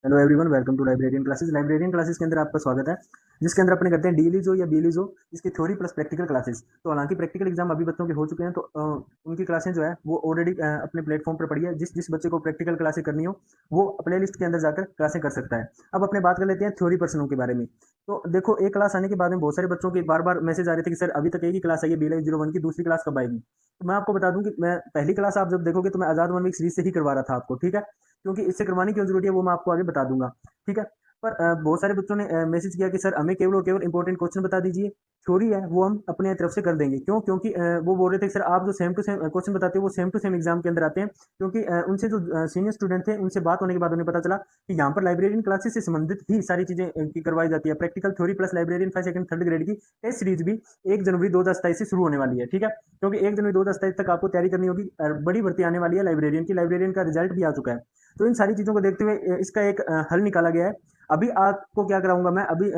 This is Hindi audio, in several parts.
Hello everyone, welcome to librarian classes. Librarian classes के अंदर आपका स्वागत है, जिसके अंदर अपने करते हैं डीलिजो या बीलिजो, इसकी थ्योरी प्लस प्रैक्टिकल क्लासेस। तो हालांकि प्रैक्टिकल एग्जाम अभी बच्चों के हो चुके हैं, तो उनकी क्लासें जो है वो ऑलरेडी अपने प्लेटफॉर्म पर पड़ी है। जिस जिस बच्चे को प्रैक्टिकल क्लासें करनी हो वो प्ले लिस्ट के अंदर जाकर क्लासें कर सकता है। अब अपने बात कर लेते हैं थ्योरी पर्सनों के बारे में। तो देखो, एक क्लास आने के बाद में बहुत सारे बच्चों के बार बार मैसेज आ रहे थे कि सर अभी तक एक ही क्लास आई है, BLI 01 की, दूसरी क्लास कब आएगी। तो मैं आपको बता दूं कि मैं पहली क्लास आप जब देखोगे तो मैं आजाद 1 वीक सीरीज से ही करवा रहा था आपको, ठीक है। क्योंकि इससे करवाने की जरूरत है वो मैं आपको आगे बता दूंगा, ठीक है। पर बहुत सारे बच्चों ने मैसेज किया कि सर हमें केवल और केवल इंपॉर्टेंट क्वेश्चन बता दीजिए, थ्योरी है वो हम अपने तरफ से कर देंगे। क्यों? क्योंकि वो बोल रहे थे कि सर आप जो सेम टू सेम क्वेश्चन बताते हो वो सेम टू सेम एग्जाम के अंदर आते हैं। क्योंकि उनसे जो सीनियर स्टूडेंट थे उनसे बात होने के बाद उन्हें पता चला कि यहाँ पर लाइब्रेरियन क्लासेस से संबंधित ही सारी चीजें की करवाई जाती है। Practical, theory plus librarian first second third grade की टेस्ट सीरीज भी 1 जनवरी 2027 से शुरू होने वाली है, ठीक है। क्योंकि 1 जनवरी 2027 तक आपको तैयारी करनी होगी। बड़ी भर्ती आने वाली है लाइब्रेरियन की, लाइब्रेरियन का रिजल्ट भी आ चुका है। तो इन सारी चीजों को देखते हुए इसका एक हल निकाला गया है। अभी आपको क्या कराऊंगा मैं, अभी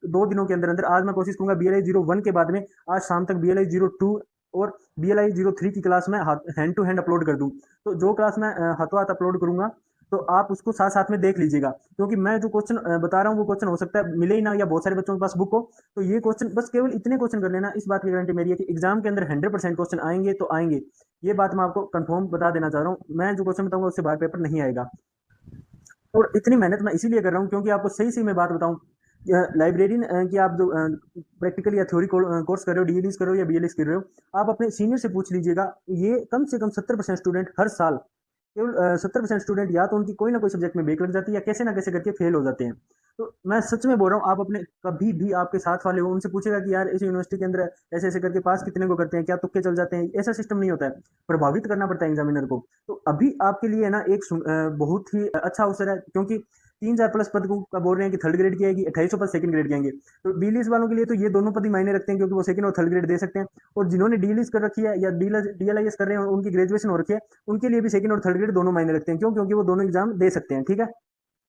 2 दिनों के अंदर अंदर आज मैं कोशिश करूंगा BLI 01 के बाद में आज शाम तक BLI 02 और BLI 03 की क्लास में हैंड टू हैंड अपलोड कर दूं। तो जो क्लास मैं हाथों हाथ अपलोड करूंगा तो आप उसको साथ साथ में देख लीजिएगा। क्योंकि मैं जो क्वेश्चन बता रहा हूँ वो क्वेश्चन हो सकता है मिले ही ना, या बहुत सारे बच्चों के पास बुक हो। तो ये क्वेश्चन बस केवल इतने क्वेश्चन कर लेना, इस बात की गारंटी मेरी है कि एग्जाम के अंदर 100% क्वेश्चन आएंगे तो आएंगे। ये बात मैं आपको कंफर्म बता देना चाह रहा हूँ। मैं जो क्वेश्चन बताऊंगा उससे बाहर पेपर नहीं आएगा। और इतनी मेहनत मैं इसीलिए कर रहा हूँ क्योंकि आपको सही सही मैं बात बताऊं। लाइब्रेरियन की आप जो प्रैक्टिकल या थ्योरी कोर्स कर रहे हो, DLEs कर रहे हो या BLEs कर रहे हो, आप अपने सीनियर से पूछ लीजिएगा। ये कम से कम 70% स्टूडेंट हर साल, केवल 70% स्टूडेंट या तो उनकी कोई ना कोई सब्जेक्ट में ब्रेक लग जाती है या कैसे ना कैसे करके फेल हो जाते हैं। तो मैं सच में बोल रहा हूँ, आप अपने कभी भी आपके साथ वाले हो उनसे पूछेगा कि यार इस यूनिवर्सिटी के अंदर ऐसे ऐसे करके पास कितने को करते हैं, क्या तुक्के चल जाते हैं। ऐसा सिस्टम नहीं होता है, प्रभावित करना पड़ता है एग्जामिनर को। तो अभी आपके लिए है ना एक बहुत ही अच्छा अवसर है। क्योंकि 3,000 प्लस पद का बोल रहे हैं कि थर्ड ग्रेड की आएगी, 2800 पद सेकंड ग्रेड के आएंगे। तो डीलिस वालों के लिए तो ये दोनों पद ही मायने रखते हैं, क्योंकि वो सेकंड और थर्ड ग्रेड दे सकते हैं। और जिन्होंने डीलिस कर रखी है या DLIS कर रहे हैं और उनकी ग्रेजुएशन हो रखी है, उनके लिए भी सेकंड और थर्ड ग्रेड दोनों मायने रखते हैं। क्यों? क्योंकि वो दोनों एग्जाम दे सकते हैं, ठीक है।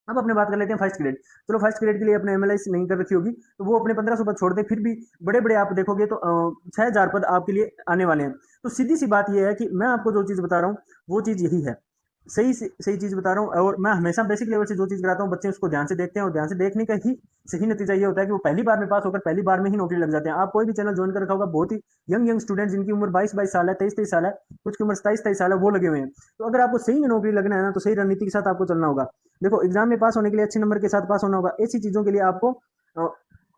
अब अपने बात कर लेते हैं फर्स्ट ग्रेड। चलो, फर्स्ट ग्रेड के लिए अपने MLIs नहीं कर रखी होगी तो वो अपने 1500 पद छोड़ दे, फिर भी बड़े बड़े आप देखोगे तो 6,000 पद आपके लिए आने वाले हैं। तो सीधी सी बात यह है कि मैं आपको जो चीज़ बता रहा हूँ वो चीज़ यही है। सही चीज़ बता रहा हूँ। और मैं हमेशा बेसिक लेवल से जो चीज़ कराता हूँ बच्चे उसको ध्यान से देखते हैं, और ध्यान से देखने का ही सही नतीजा ये होता है कि वो पहली बार में पास होकर पहली बार में ही नौकरी लग जाते हैं। आप कोई भी चैनल ज्वाइन कर रखा होगा, बहुत ही यंग यंग स्टूडेंट जिनकी उम्र 22-22 साल है, 23-23 साल है, कुछ की उम्र 27-27 साल है, वो लगे हुए हैं। तो अगर आपको सही में नौकरी लगना है ना, तो सही रणनीति के साथ आपको चलना होगा। देखो, एग्जाम में पास होने के लिए अच्छे नंबर के साथ पास होना होगा। ऐसी चीजों के लिए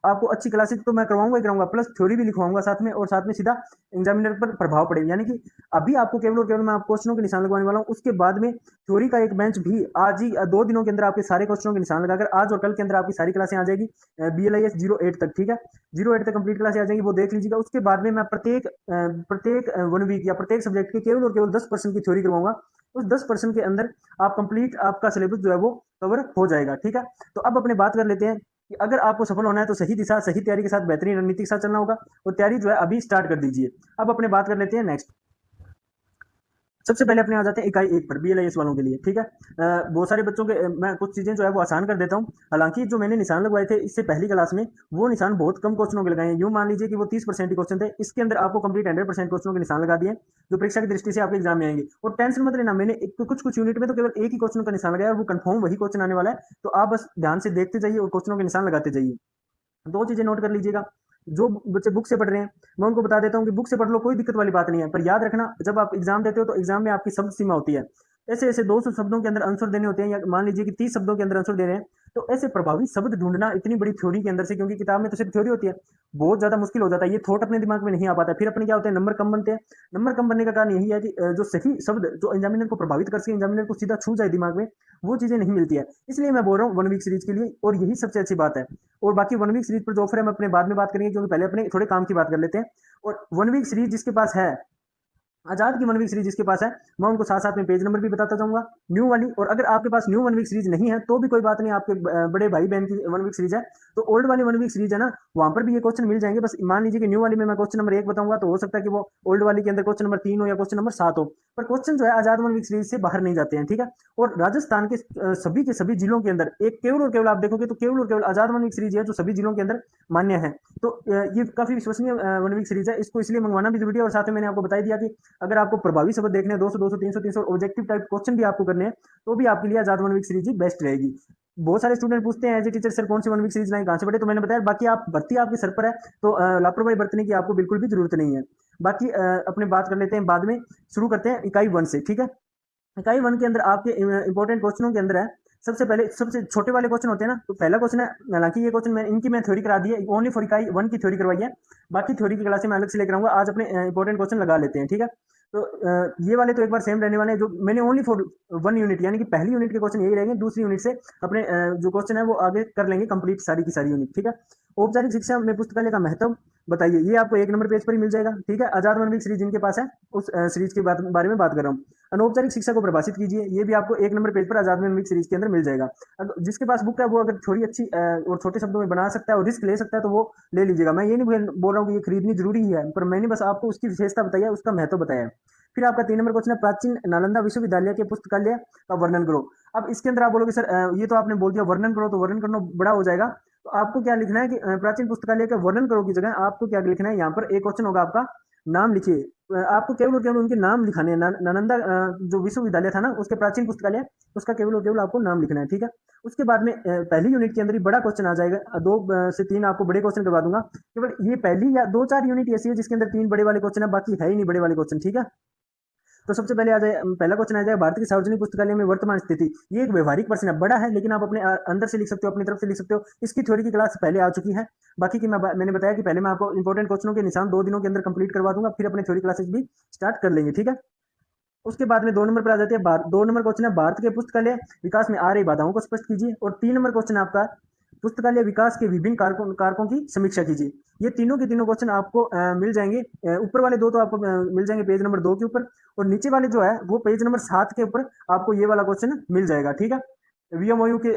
आपको अच्छी क्लासेस तो मैं करवाऊंगा ही करवाऊंगा, प्लस थ्योरी भी लिखवाऊंगा साथ में, और साथ में सीधा एग्जामिनर पर प्रभाव पड़ेगा। यानी कि अभी आपको केवल और केवल मैं आपको क्वेश्चनों के निशान लगवाने वाला हूँ। उसके बाद में थ्योरी का एक बेंच भी आज ही 2 दिनों के अंदर आपके सारे क्वेश्चनों के निशान लगाकर आज और कल के अंदर आपकी सारी क्लासें आ जाएगी। BLIS 08 तक, ठीक है। 08 तक कंप्लीट क्लासें आ जाएंगी, वो देख लीजिएगा। उसके बाद में मैं प्रत्येक 1 वीक या प्रत्येक सब्जेक्ट की केवल और केवल 10% की थ्योरी करवाऊंगा। उस 10% के अंदर आप कंप्लीट आपका सिलेबस जो है वो कवर हो जाएगा, ठीक है। तो अब अपने बात कर लेते हैं कि अगर आपको सफल होना है तो सही दिशा, सही तैयारी के साथ, बेहतरीन रणनीति के साथ चलना होगा। और तैयारी जो है अभी स्टार्ट कर दीजिए। अब अपने बात कर लेते हैं नेक्स्ट। सबसे पहले अपने आ जाते हैं इकाई 1 पर, BLIS वालों के लिए, ठीक है। बहुत सारे बच्चों के मैं कुछ चीजें जो है वो आसान कर देता हूँ। हालांकि जो मैंने निशान लगवाए थे इससे पहली क्लास में, वो निशान बहुत कम क्वेश्चनों के लगाए हैं। यूं मान लीजिए कि वो 30% ही क्वेश्चन थे, इसके अंदर आपको कंप्लीट 100% क्वेश्चनों के निशान लगा दिए, जो परीक्षा की दृष्टि से आपके एग्जाम में आएंगे। और टेंशन मत लेना, मैंने कुछ कुछ यूनिट में तो केवल एक ही क्वेश्चन का निशान लगाया, और वो कंफर्म वही क्वेश्चन आने वाला है। तो आप बस ध्यान से देखते जाइए और क्वेश्चनों के निशान लगाते जाइए। दो चीजें नोट कर लीजिएगा। जो बच्चे बुक से पढ़ रहे हैं मैं उनको बता देता हूँ कि बुक से पढ़ लो, कोई दिक्कत वाली बात नहीं है। पर याद रखना, जब आप एग्जाम देते हो तो एग्जाम में आपकी शब्द सीमा होती है। ऐसे ऐसे 200 शब्दों के अंदर आंसर देने होते हैं, या मान लीजिए कि 30 शब्दों के अंदर आंसर दे रहे हैं। तो ऐसे प्रभावी शब्द ढूंढना इतनी बड़ी थ्योरी के अंदर से, क्योंकि किताब में तो सिर्फ थ्योरी होती है, बहुत ज्यादा मुश्किल हो जाता है। ये थॉट अपने दिमाग में नहीं आ पाता, फिर अपने क्या होते हैं, नंबर कम बनते हैं। नंबर कम बनने का कारण यही है कि जो सही शब्द जो एग्जामिनर को प्रभावित कर सके, एग्जामिनर को सीधा छू जाए दिमाग में, वो चीजें नहीं मिलती है। इसलिए मैं बोल रहा हूँ 1 वीक सीरीज के लिए, और यही सबसे अच्छी बात है। और बाकी 1 वीक सीरीज पर जो ऑफर है हम अपने बाद में बात करेंगे, क्योंकि पहले अपने थोड़े काम की बात कर लेते हैं। और 1 वीक सीरीज जिसके पास है, आजाद की 1 वीक सीरीज जिसके पास है, मैं उनको साथ साथ में पेज नंबर भी बताता जाऊंगा, न्यू वाली। और अगर आपके पास न्यू 1 वीक सीरीज नहीं है तो भी कोई बात नहीं, आपके बड़े भाई बहन की 1 वीक सीरीज है तो ओल्ड वाली 1 वीक सीरीज है ना, वहां पर भी ये क्वेश्चन मिल जाएंगे। बस मान लीजिए कि न्यू वाली में मैं क्वेश्चन नंबर 1 बताऊंगा, तो हो सकता है कि वो ओल्ड वाली के अंदर क्वेश्चन नंबर 3 हो या क्वेश्चन नंबर 7 हो। पर क्वेश्चन जो है आजाद 1 वीक सीरीज से बाहर नहीं जाते हैं, ठीक है। और राजस्थान के सभी जिलों के अंदर एक केवल और केवल आप देखोगे तो केवल और केवल आजाद 1 वीक सीरीज है जो सभी जिलों के अंदर मान्य है। तो ये काफी विश्वसनीय 1 वीक सीरीज है, इसको इसलिए मंगवाना भी जरूरी है। और साथ में मैंने आपको बता दिया कि अगर आपको प्रभावी शब्द देखने हैं, 200 200 300 300 ऑब्जेक्टिव टाइप क्वेश्चन भी आपको करने हैं, तो भी आपके लिए आजाद 1 वीक सीरीज ही बेस्ट रहेगी। बहुत सारे स्टूडेंट पूछते हैं एज ए टीचर सर कौन सी 1 वीक सीरीज लाएं, कहाँ से पढ़े, तो मैंने बताया बाकी आप भर्ती आपके सर पर है, तो लापरवाही बरतने की आपको बिल्कुल भी जरूरत नहीं है। बाकी अपने बात कर लेते हैं बाद में, शुरू करते हैं इकाई 1 से, ठीक है। इकाई 1 के अंदर आपके इंपॉर्टेंट क्वेश्चनों के अंदर है, सबसे पहले सबसे छोटे वाले क्वेश्चन होते हैं ना, तो पहला क्वेश्चन है, हालांकि ये क्वेश्चन मैं थ्योरी करा दी है, ओनली फॉर इकाई 1 की थ्योरी करवाई है, बाकी थ्योरी की क्लास में अलग से लेकर आऊंगा। आज अपने इंपॉर्टेंट क्वेश्चन लगा लेते हैं, ठीक है। तो ये वाले तो एक बार सेम रहने वाले हैं, जो मैंने ओनली फॉर 1 यूनिट, यानी कि पहली यूनिट के क्वेश्चन यही रहेंगे, दूसरी यूनिट से अपने जो क्वेश्चन है वो आगे कर लेंगे कंप्लीट सारी की सारी यूनिट, ठीक है। औपचारिक शिक्षा में पुस्तकालय का महत्व बताइए, ये आपको 1 नंबर पेज पर ही मिल जाएगा, ठीक है। आजाद मानविक सीरीज जिनके पास है उस सीरीज के बारे में बात कर रहा हूँ। अनौपचारिक शिक्षा को परिभाषित कीजिए, ये भी आपको 1 नंबर पेज पर आजाद मानविक सीरीज के अंदर मिल जाएगा। जिसके पास बुक है वो अगर थोड़ी अच्छी और छोटे शब्दों में बना सकता है और रिस्क ले सकता है तो वो ले लीजिएगा। मैं ये नहीं बोल रहा हूँ कि ये खरीदनी जरूरी ही है, पर मैंने बस आपको उसकी विशेषता बताई है, उसका महत्व बताया है। फिर आपका 3 नंबर क्वेश्चन है, प्राचीन नालंदा विश्वविद्यालय के पुस्तकालय का वर्णन करो। अब इसके अंदर आप बोलोगे सर ये तो आपने बोल दिया वर्णन करो, तो वर्णन करना बड़ा हो जाएगा, तो आपको क्या लिखना है कि प्राचीन पुस्तकालय का वर्णन करो की जगह आपको क्या लिखना है, यहाँ पर एक क्वेश्चन होगा आपका, नाम लिखिए। आपको केवल और केवल उनके नाम लिखाने हैं। नालंदा जो विश्वविद्यालय था ना, उसके प्राचीन पुस्तकालय, उसका केवल और केवल आपको नाम लिखना है, ठीक है। उसके बाद में पहली यूनिट के अंदर ही बड़ा क्वेश्चन आ जाएगा, 2 से 3 आपको बड़े क्वेश्चन करवा दूंगा। केवल ये पहली या 2-4 यूनिट ऐसी है जिसके अंदर 3 बड़े वाले क्वेश्चन है, बाकी है ही नहीं बड़े वाले क्वेश्चन, ठीक है। तो सबसे पहले आ जाए, पहला क्वेश्चन आ जाएगा, भारत की सार्वजनिक पुस्तकालय में वर्तमान स्थिति। ये एक व्यवहारिक प्रश्न है, बड़ा है, लेकिन आप अपने अंदर से लिख सकते हो, अपनी तरफ से लिख सकते हो। इसकी थ्योरी की क्लास पहले आ चुकी है, बाकी की मैंने बताया कि पहले मैं आपको इंपॉर्टेंट क्वेश्चनों के निशान 2 दिनों के अंदर कंप्लीट करवा दूंगा, फिर अपने थ्योरी क्लासेस भी स्टार्ट कर लेंगे, ठीक है। उसके बाद में 2 नंबर पर आ जाती है, 2 नंबर क्वेश्चन है, भारत के पुस्तकालय विकास में आ रही बाधाओं को स्पष्ट कीजिए। और 3 नंबर क्वेश्चन आपका, पुस्तकालय विकास के विभिन्न कारकों की समीक्षा कीजिए। ये तीनों के तीनों क्वेश्चन आपको मिल जाएंगे। ऊपर वाले 2 तो आपको मिल जाएंगे पेज नंबर 2 के ऊपर, और नीचे वाले जो है वो पेज नंबर 7 के ऊपर आपको ये वाला क्वेश्चन मिल जाएगा, ठीक है। वीएमओयू के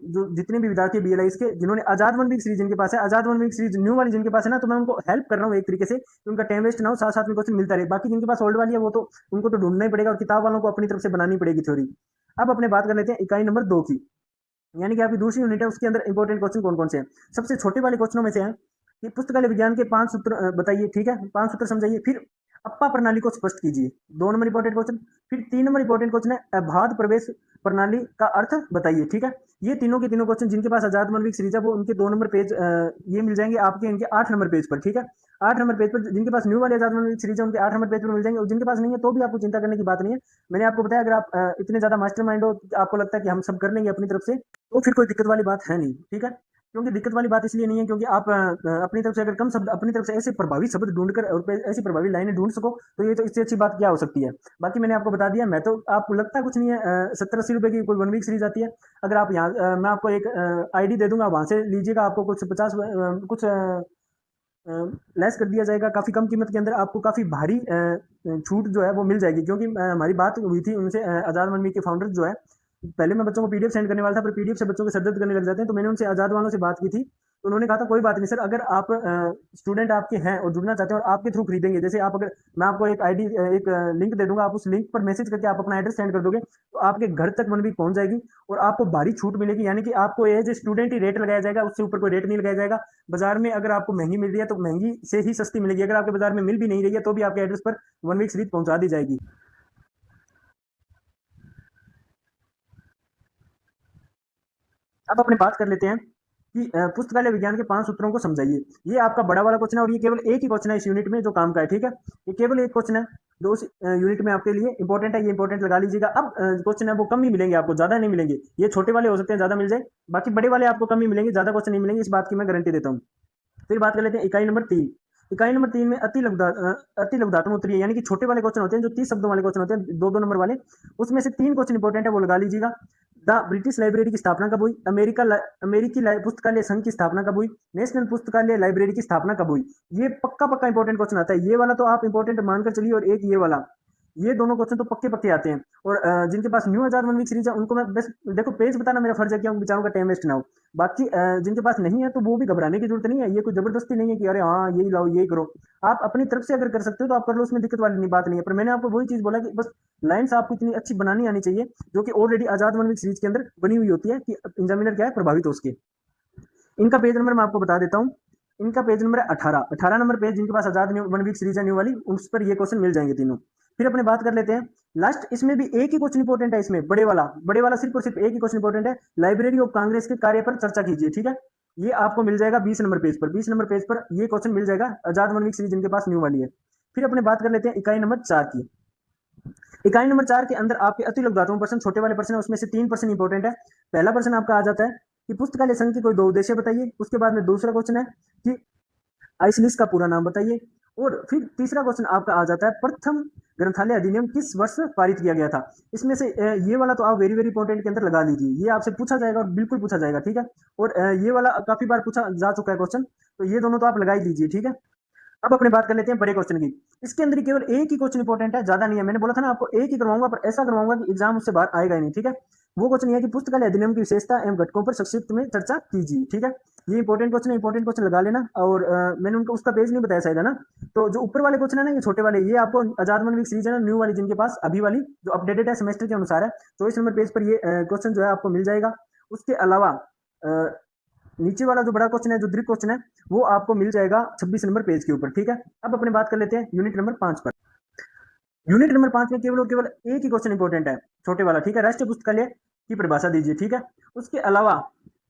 जो जितने भी विद्यार्थी बीएलआईस के जिन्होंने आजाद वन वीक सीरीज जिनके पास है, आजाद वन वीक सीरीज न्यू वाली जिनके पास है ना, तो मैं उनको हेल्प कर रहा हूँ एक तरीके से कि उनका टाइम वेस्ट ना हो, साथ साथ में क्वेश्चन मिलता रहे। बाकी जिनके पास ओल्ड वाली है वो तो उनको तो ढूंढना ही पड़ेगा, और किताब वालों को अपनी तरफ से बनानी पड़ेगी थ्योरी। अब अपने बात कर लेते हैं इकाई नंबर 2 की, यानी कि आपकी दूसरी यूनिट है, उसके अंदर इंपॉर्टेंट क्वेश्चन कौन कौन से हैं। सबसे छोटे वाले क्वेश्चनों में से है कि पुस्तकालय विज्ञान के 5 सूत्र बताइए, ठीक है, 5 सूत्र समझाइए। फिर अप्पा प्रणाली को स्पष्ट कीजिए, 2 नंबर इंपॉर्टेंट क्वेश्चन। फिर 3 नंबर इंपॉर्टेंट क्वेश्चन है, अबाध प्रवेश प्रणाली का अर्थ बताइए, ठीक है। ये तीनों के तीनों क्वेश्चन जिनके पास आजाद मानविक सीरीज है वो उनके 2 नंबर पेज ये मिल जाएंगे आपके इनके 8 नंबर पेज पर, ठीक है। 8 नंबर पेज पर जिनके पास न्यू वाले आजाद मानविक सीरीज है उनके 8 नंबर पेज पर मिल जाएंगे, और जिनके पास नहीं है तो भी आपको चिंता करने की बात नहीं है। मैंने आपको बताया अगर आप इतने ज्यादा मास्टर माइंड हो, आपको लगता है कि हम सब कर लेंगे अपनी तरफ से, तो फिर कोई दिक्कत वाली बात है नहीं, ठीक है। क्योंकि दिक्कत वाली बात इसलिए नहीं है क्योंकि आप अपनी तरफ से अगर कम शब्द अपनी तरफ से ऐसे प्रभावी शब्द ढूंढकर और ऐसी प्रभावी लाइनें ढूंढ सको, तो ये तो इससे अच्छी बात क्या हो सकती है। बाकी मैंने आपको बता दिया, मैं तो आपको लगता कुछ नहीं है, 70-80 रुपए की कोई 1 वीक सीरीज आती है। अगर आप यहाँ मैं आपको एक आईडी दे दूंगा, वहां से लीजिएगा, आपको कुछ 50 कुछ लेस कर दिया जाएगा, काफी कम कीमत के अंदर आपको काफी भारी छूट जो है वो मिल जाएगी। क्योंकि हमारी बात हुई थी उनसे, आजाद मनवी के फाउंडर जो है, पहले मैं बच्चों को पीडीएफ सेंड करने वाला था, पर पीडीएफ से बच्चों के सर दर्द करने लग जाते हैं, तो मैंने उनसे आजाद वालों से बात की थी, तो उन्होंने कहा था कोई बात नहीं सर, अगर आप स्टूडेंट आपके हैं और जुड़ना चाहते हैं और आपके थ्रू खरीदेंगे, जैसे आप अगर मैं आपको एक आईडी एक लिंक दे दूंगा, आप उस लिंक पर मैसेज करके आप अपना एड्रेस सेंड कर दोगे, तो आपके घर तक मनवी पहुंच जाएगी और आपको भारी छूट मिलेगी। यानी कि आपको एज ए स्टूडेंट ही रेट लगाया जाएगा, उससे ऊपर कोई रेट नहीं लगाया जाएगा। बाजार में अगर आपको महंगी मिल रही है तो महंगी से ही सस्ती मिलेगी, अगर आपके बाजार में मिल भी नहीं रही है तो भी आपके एड्रेस पर 1 वीक सीरीज पहुंचा दी जाएगी। अब अपने बात कर लेते हैं कि पुस्तकालय विज्ञान के 5 सूत्रों को समझाइए। ये आपका बड़ा वाला क्वेश्चन है, और ये केवल एक ही क्वेश्चन है इस यूनिट में जो काम का है, ठीक है। ये केवल एक क्वेश्चन है जो उस यूनिट में आपके लिए इंपॉर्टेंट है, ये इंपॉर्टेंट लगा लीजिएगा। अब क्वेश्चन है वो कम ही मिलेंगे आपको, ज्यादा नहीं मिलेंगे। ये छोटे वाले हो सकते हैं ज्यादा मिल जाए, बाकी बड़े वाले आपको कम ही मिलेंगे, ज्यादा क्वेश्चन नहीं मिलेंगे, इस बात की मैं गारंटी देता हूँ। फिर बात कर लेते हैं इकाई नंबर 3। इकाई नंबर 3 में अति लघुदात्मक उत्तरीय, यानी कि छोटे वाले क्वेश्चन होते हैं, जो 30 शब्दों वाले क्वेश्चन होते हैं, 2-2 नंबर वाले, उसमें से 3 क्वेश्चन इंपॉर्टेंट है, वो लगा लीजिएगा। द ब्रिटिश लाइब्रेरी की स्थापना कब हुई, अमेरिकी पुस्तकालय संघ की स्थापना कब हुई, नेशनल पुस्तकालय लाइब्रेरी की स्थापना कब हुई। ये पक्का पक्का इंपॉर्टेंट क्वेश्चन आता है, ये वाला तो आप इंपॉर्टेंट मानकर चलिए, और एक ये वाला, ये दोनों क्वेश्चन तो पक्के पक्के आते हैं। और जिनके पास न्यू आजाद वन वीक सीरीज है उनको मैं बस देखो पेज बताना मेरा फर्ज है कि उन बेचारों का टाइम वेस्ट ना हो। बाकी जिनके पास नहीं है तो वो भी घबराने की जरूरत नहीं है, ये कोई जबरदस्ती नहीं है कि अरे हाँ यही लाओ यही करो। आप अपनी तरफ से अगर कर सकते हो तो आप कर लो, उसमें दिक्कत वाली बात नहीं है। पर मैंने आपको वही चीज बोला कि बस लाइन्स आपको इतनी अच्छी बनानी आनी चाहिए, जो कि ऑलरेडी आजाद वन वीक सीरीज के अंदर बनी हुई होती है कि एग्जामिनर क्या है प्रभावित हो उसके। इनका पेज नंबर मैं आपको बता देता हूँ, इनका पेज नंबर है 18 नंबर पेज, जिनके पास आजाद वन वीक सीरीज है न्यू वाली, उस पर ये क्वेश्चन मिल जाएंगे तीनों। फिर अपने बात कर लेते हैं लास्ट इसमें भी एक ही क्वेश्चन इंपॉर्टेंट है, इसमें बड़े वाला सिर्फ और सिर्फ एक ही क्वेश्चन इंपॉर्टेंट है, लाइब्रेरी ऑफ कांग्रेस के कार्य पर चर्चा कीजिए। ठीक है, ये आपको मिल जाएगा 20 नंबर पेज पर, 20 नंबर पेज पर ये क्वेश्चन मिल जाएगा, आजाद वन वीक सीरीज जिनके पास न्यू वाली है। फिर अपने बात कर लेते हैं इकाई नंबर 4 की। इकाई नंबर 4 के अंदर आपके अति लघुदात्मक प्रश्न, छोटे वाले प्रश्न है, उसमें से 3 प्रश्न इंपॉर्टेंट है। पहला प्रश्न आपका आ जाता है कि पुस्तकालय संघ के कोई दो उद्देश्य बताइए। उसके बाद में दूसरा क्वेश्चन है कि आइसलिस का पूरा नाम बताइए। और फिर तीसरा क्वेश्चन आपका आ जाता है प्रथम ग्रंथालय अधिनियम किस वर्ष पारित किया गया था। इसमें से ये वाला तो आप वेरी वेरी इंपॉर्टेंट के अंदर लगा लीजिए, ये आपसे पूछा जाएगा और बिल्कुल पूछा जाएगा। ठीक है, और ये वाला काफी बार पूछा जा चुका है क्वेश्चन, तो ये दोनों तो आप लगा ही दीजिए। ठीक है, अब अपने बात कर लेते हैं बड़े क्वेश्चन की। इसके अंदर केवल एक ही क्वेश्चन इंपॉर्टेंट है, ज्यादा नहीं है। मैंने बोला था ना आपको एक ही करवाऊंगा, पर ऐसा करवाऊंगा कि एग्जाम उससे बाहर आएगा ही नहीं। ठीक है, वो क्वेश्चन ये है कि पुस्तकालय अधिनियम की विशेषता एवं घटकों पर संक्षिप्त में चर्चा कीजिए। ठीक है, ये इंपॉर्टेंट क्वेश्चन है, इंपॉर्टेंट क्वेश्चन लगा लेना। और मैंने उनको उसका पेज नहीं बताया शायद, है ना। तो जो ऊपर वाले क्वेश्चन है ना, ये छोटे वाले, ये आपको आजाद मन वीक सीरीज है ना न्यू वाली, जिनके पास अभी वाली जो अपडेटेड है सेमेस्टर के अनुसार है, 24 नंबर पेज पर ये क्वेश्चन जो है आपको मिल जाएगा। उसके अलावा नीचे वाला जो बड़ा क्वेश्चन है, जो दीर्घ क्वेश्चन है, वो आपको मिल जाएगा 26 नंबर पेज के ऊपर। ठीक है, अब अपने बात कर लेते हैं यूनिट नंबर 5 पर। यूनिट नंबर 5 में केवल और केवल एक ही क्वेश्चन इंपॉर्टेंट है, छोटे वाला। ठीक है, राष्ट्रीय पुस्तकालय की परिभाषा दीजिए। ठीक है, उसके अलावा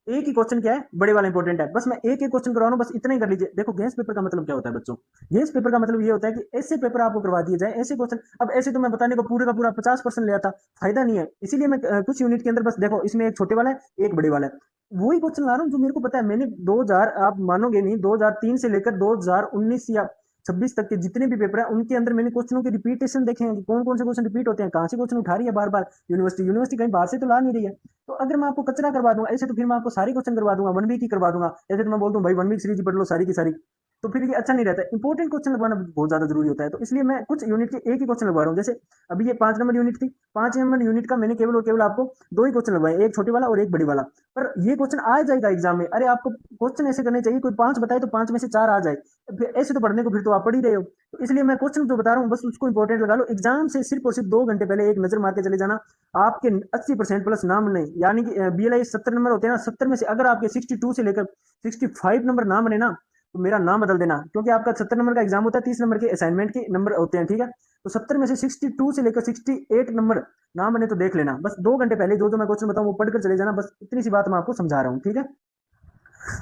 एक ही क्वेश्चन क्या है, बड़े वाला इंपॉर्टेंट है। बस मैं एक क्वेश्चन करवा रहा हूं, बस इतना ही कर लीजिए। देखो गेस पेपर का मतलब क्या होता है बच्चों, गेस पेपर का मतलब ये होता है कि ऐसे पेपर आपको करवा दिए जाए, ऐसे क्वेश्चन। अब ऐसे तो मैं बताने को पूरे का पूरा 50% ले आता, फायदा नहीं है। इसीलिए मैं कुछ यूनिट के अंदर बस देखो, इसमें एक छोटे वाला है एक बड़े वाला है, वही क्वेश्चन ला रहा हूँ जो मेरे को पता है। मैंने 2000, आप मानोगे नहीं, 2003 से लेकर 2019 या 26 तक के जितने भी पेपर है, उनके अंदर मैंने क्वेश्चनों के रिपीटेशन देखे हैं कि कौन कौन से क्वेश्चन रिपीट होते हैं, कहाँ से क्वेश्चन उठा रही है बार बार यूनिवर्सिटी कहीं बाहर से तो ला नहीं रही है। तो अगर मैं आपको कचरा करवा दूंगा ऐसे, तो फिर मैं आपको सारी क्वेश्चन करवा दूंगा, वन वीक की करवा दूंगा। ऐसे तो मैं बोल दूं भाई वन वीक सीरीज पढ़ लो सारी की सारी, तो फिर ये अच्छा नहीं रहता है। इंपॉर्टेंट क्वेश्चन लगवाना बहुत ज्यादा जरूरी होता है, तो इसलिए मैं कुछ यूनिट के एक ही क्वेश्चन लगवा रहा हूँ। जैसे अभी ये 5 नंबर यूनिट थी, 5 नंबर यूनिट का मैंने केवल और केवल आपको 2 ही क्वेश्चन लगवाए, एक छोटे वाला और एक बड़ी वाला। पर ये क्वेश्चन आ जाएगा एग्जाम में। अरे आपको क्वेश्चन ऐसे करने चाहिए, कोई 5 बताए तो 5 में से 4 आ जाए, फिर ऐसे तो पढ़ने को फिर तो आप पढ़ ही रहे हो। तो इसलिए मैं क्वेश्चन जो बता रहा हूँ बस उसको इंपॉर्टेंट लगा लो। एग्जाम से सिर्फ और सिर्फ 2 घंटे पहले एक नजर मार के चले जाना, आपके 80% प्लस नाम नहीं, यानी कि बीएलआई 70 नंबर होते हैं ना, 70 में से अगर आपके 62 से लेकर 65 नंबर नाम बने ना, तो मेरा नाम बदल देना, क्योंकि आपका 70 नंबर का एग्जाम होता है, 30 नंबर के असाइनमेंट के नंबर होते हैं। ठीक है, तो 70 में से 62 से लेकर 68 नंबर नाम बने तो देख लेना। बस 2 घंटे पहले जो जो मैं क्वेश्चन बताऊं वो पढ़कर चले जाना, बस इतनी सी बात मैं आपको समझा रहा हूँ। ठीक है,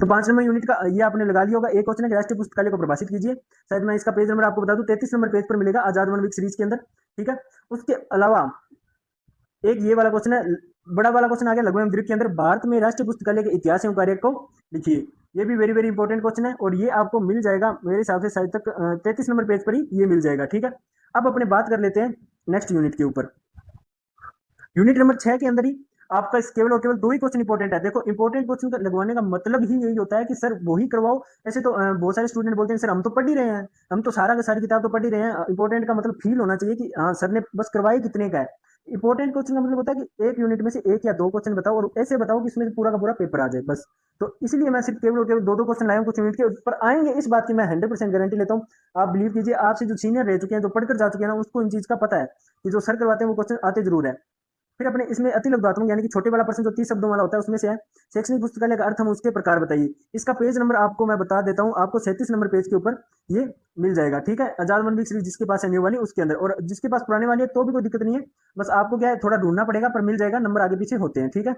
तो 5 नंबर यूनिट का ये आपने लगा लिया होगा। एक क्वेश्चन है कि राष्ट्रीय पुस्तकालय को परिभाषित कीजिए। शायद मैं इसका पेज नंबर आपको बता दूं, 33 नंबर पेज पर मिलेगा आजाद वन वीक सीरीज के अंदर। ठीक है, उसके अलावा एक ये वाला क्वेश्चन है, बड़ा वाला क्वेश्चन आ गया लघु एवं दीर्घ के अंदर, भारत में राष्ट्रीय पुस्तकालय के इतिहास एवं कार्य को लिखिए। ये भी वेरी वेरी इंपॉर्टेंट क्वेश्चन है, और ये आपको मिल जाएगा मेरे हिसाब से शायद तक 33 नंबर पेज पर ही ये मिल जाएगा। ठीक है, अब अपने बात कर लेते हैं नेक्स्ट यूनिट के ऊपर। यूनिट नंबर 6 के अंदर ही आपका केवल और केवल 2 ही क्वेश्चन इंपॉर्टेंट है। देखो इंपॉर्टेंट क्वेश्चन लगवाने का मतलब ही यही होता है कि सर वो ही करवाओ। ऐसे तो बहुत सारे स्टूडेंट बोलते हैं सर हम तो पढ़ ही रहे हैं, हम तो सारा का सारी किताब तो पढ़ ही रहे हैं। इंपॉर्टेंट का मतलब फील होना चाहिए कि हाँ सर ने बस करवाई कितने का है। इंपॉर्टेंट क्वेश्चन का मतलब होता है कि एक यूनिट में से 1 या 2 क्वेश्चन बताओ, और ऐसे बताओ कि इसमें से पूरा का पूरा पेपर आ जाए बस। तो इसलिए मैं सिर्फ केवल और केवल 2 क्वेश्चन लाया हूँ, कुछ यूनिट के ऊपर आएंगे, इस बात की मैं 100% गारंटी लेता हूँ। आप बिलीव कीजिए, आपसे जो सीनियर रह चुके हैं, जो पढ़कर जा चुके हैं ना, उसको इन चीज का पता है कि जो सर करवाते हैं वो क्वेश्चन आते जरूर है। फिर अपने इसमें अति लघुदात्मक यानी कि छोटे वाला प्रश्न जो 30 शब्दों वाला होता है, उसमें से है शैक्षणिक पुस्तकालय का अर्थ हम उसके प्रकार बताइए। इसका पेज नंबर आपको मैं बता देता हूँ, आपको 37 नंबर पेज के ऊपर ये मिल जाएगा। ठीक है, आजाद वन वीक सीरीज जिसके पास है न्यू वाली उसके अंदर, और जिसके पास पुराने वाली है तो भी कोई दिक्कत नहीं है, बस आपको क्या है थोड़ा ढूंढना पड़ेगा, पर मिल जाएगा, नंबर आगे पीछे होते हैं। ठीक है,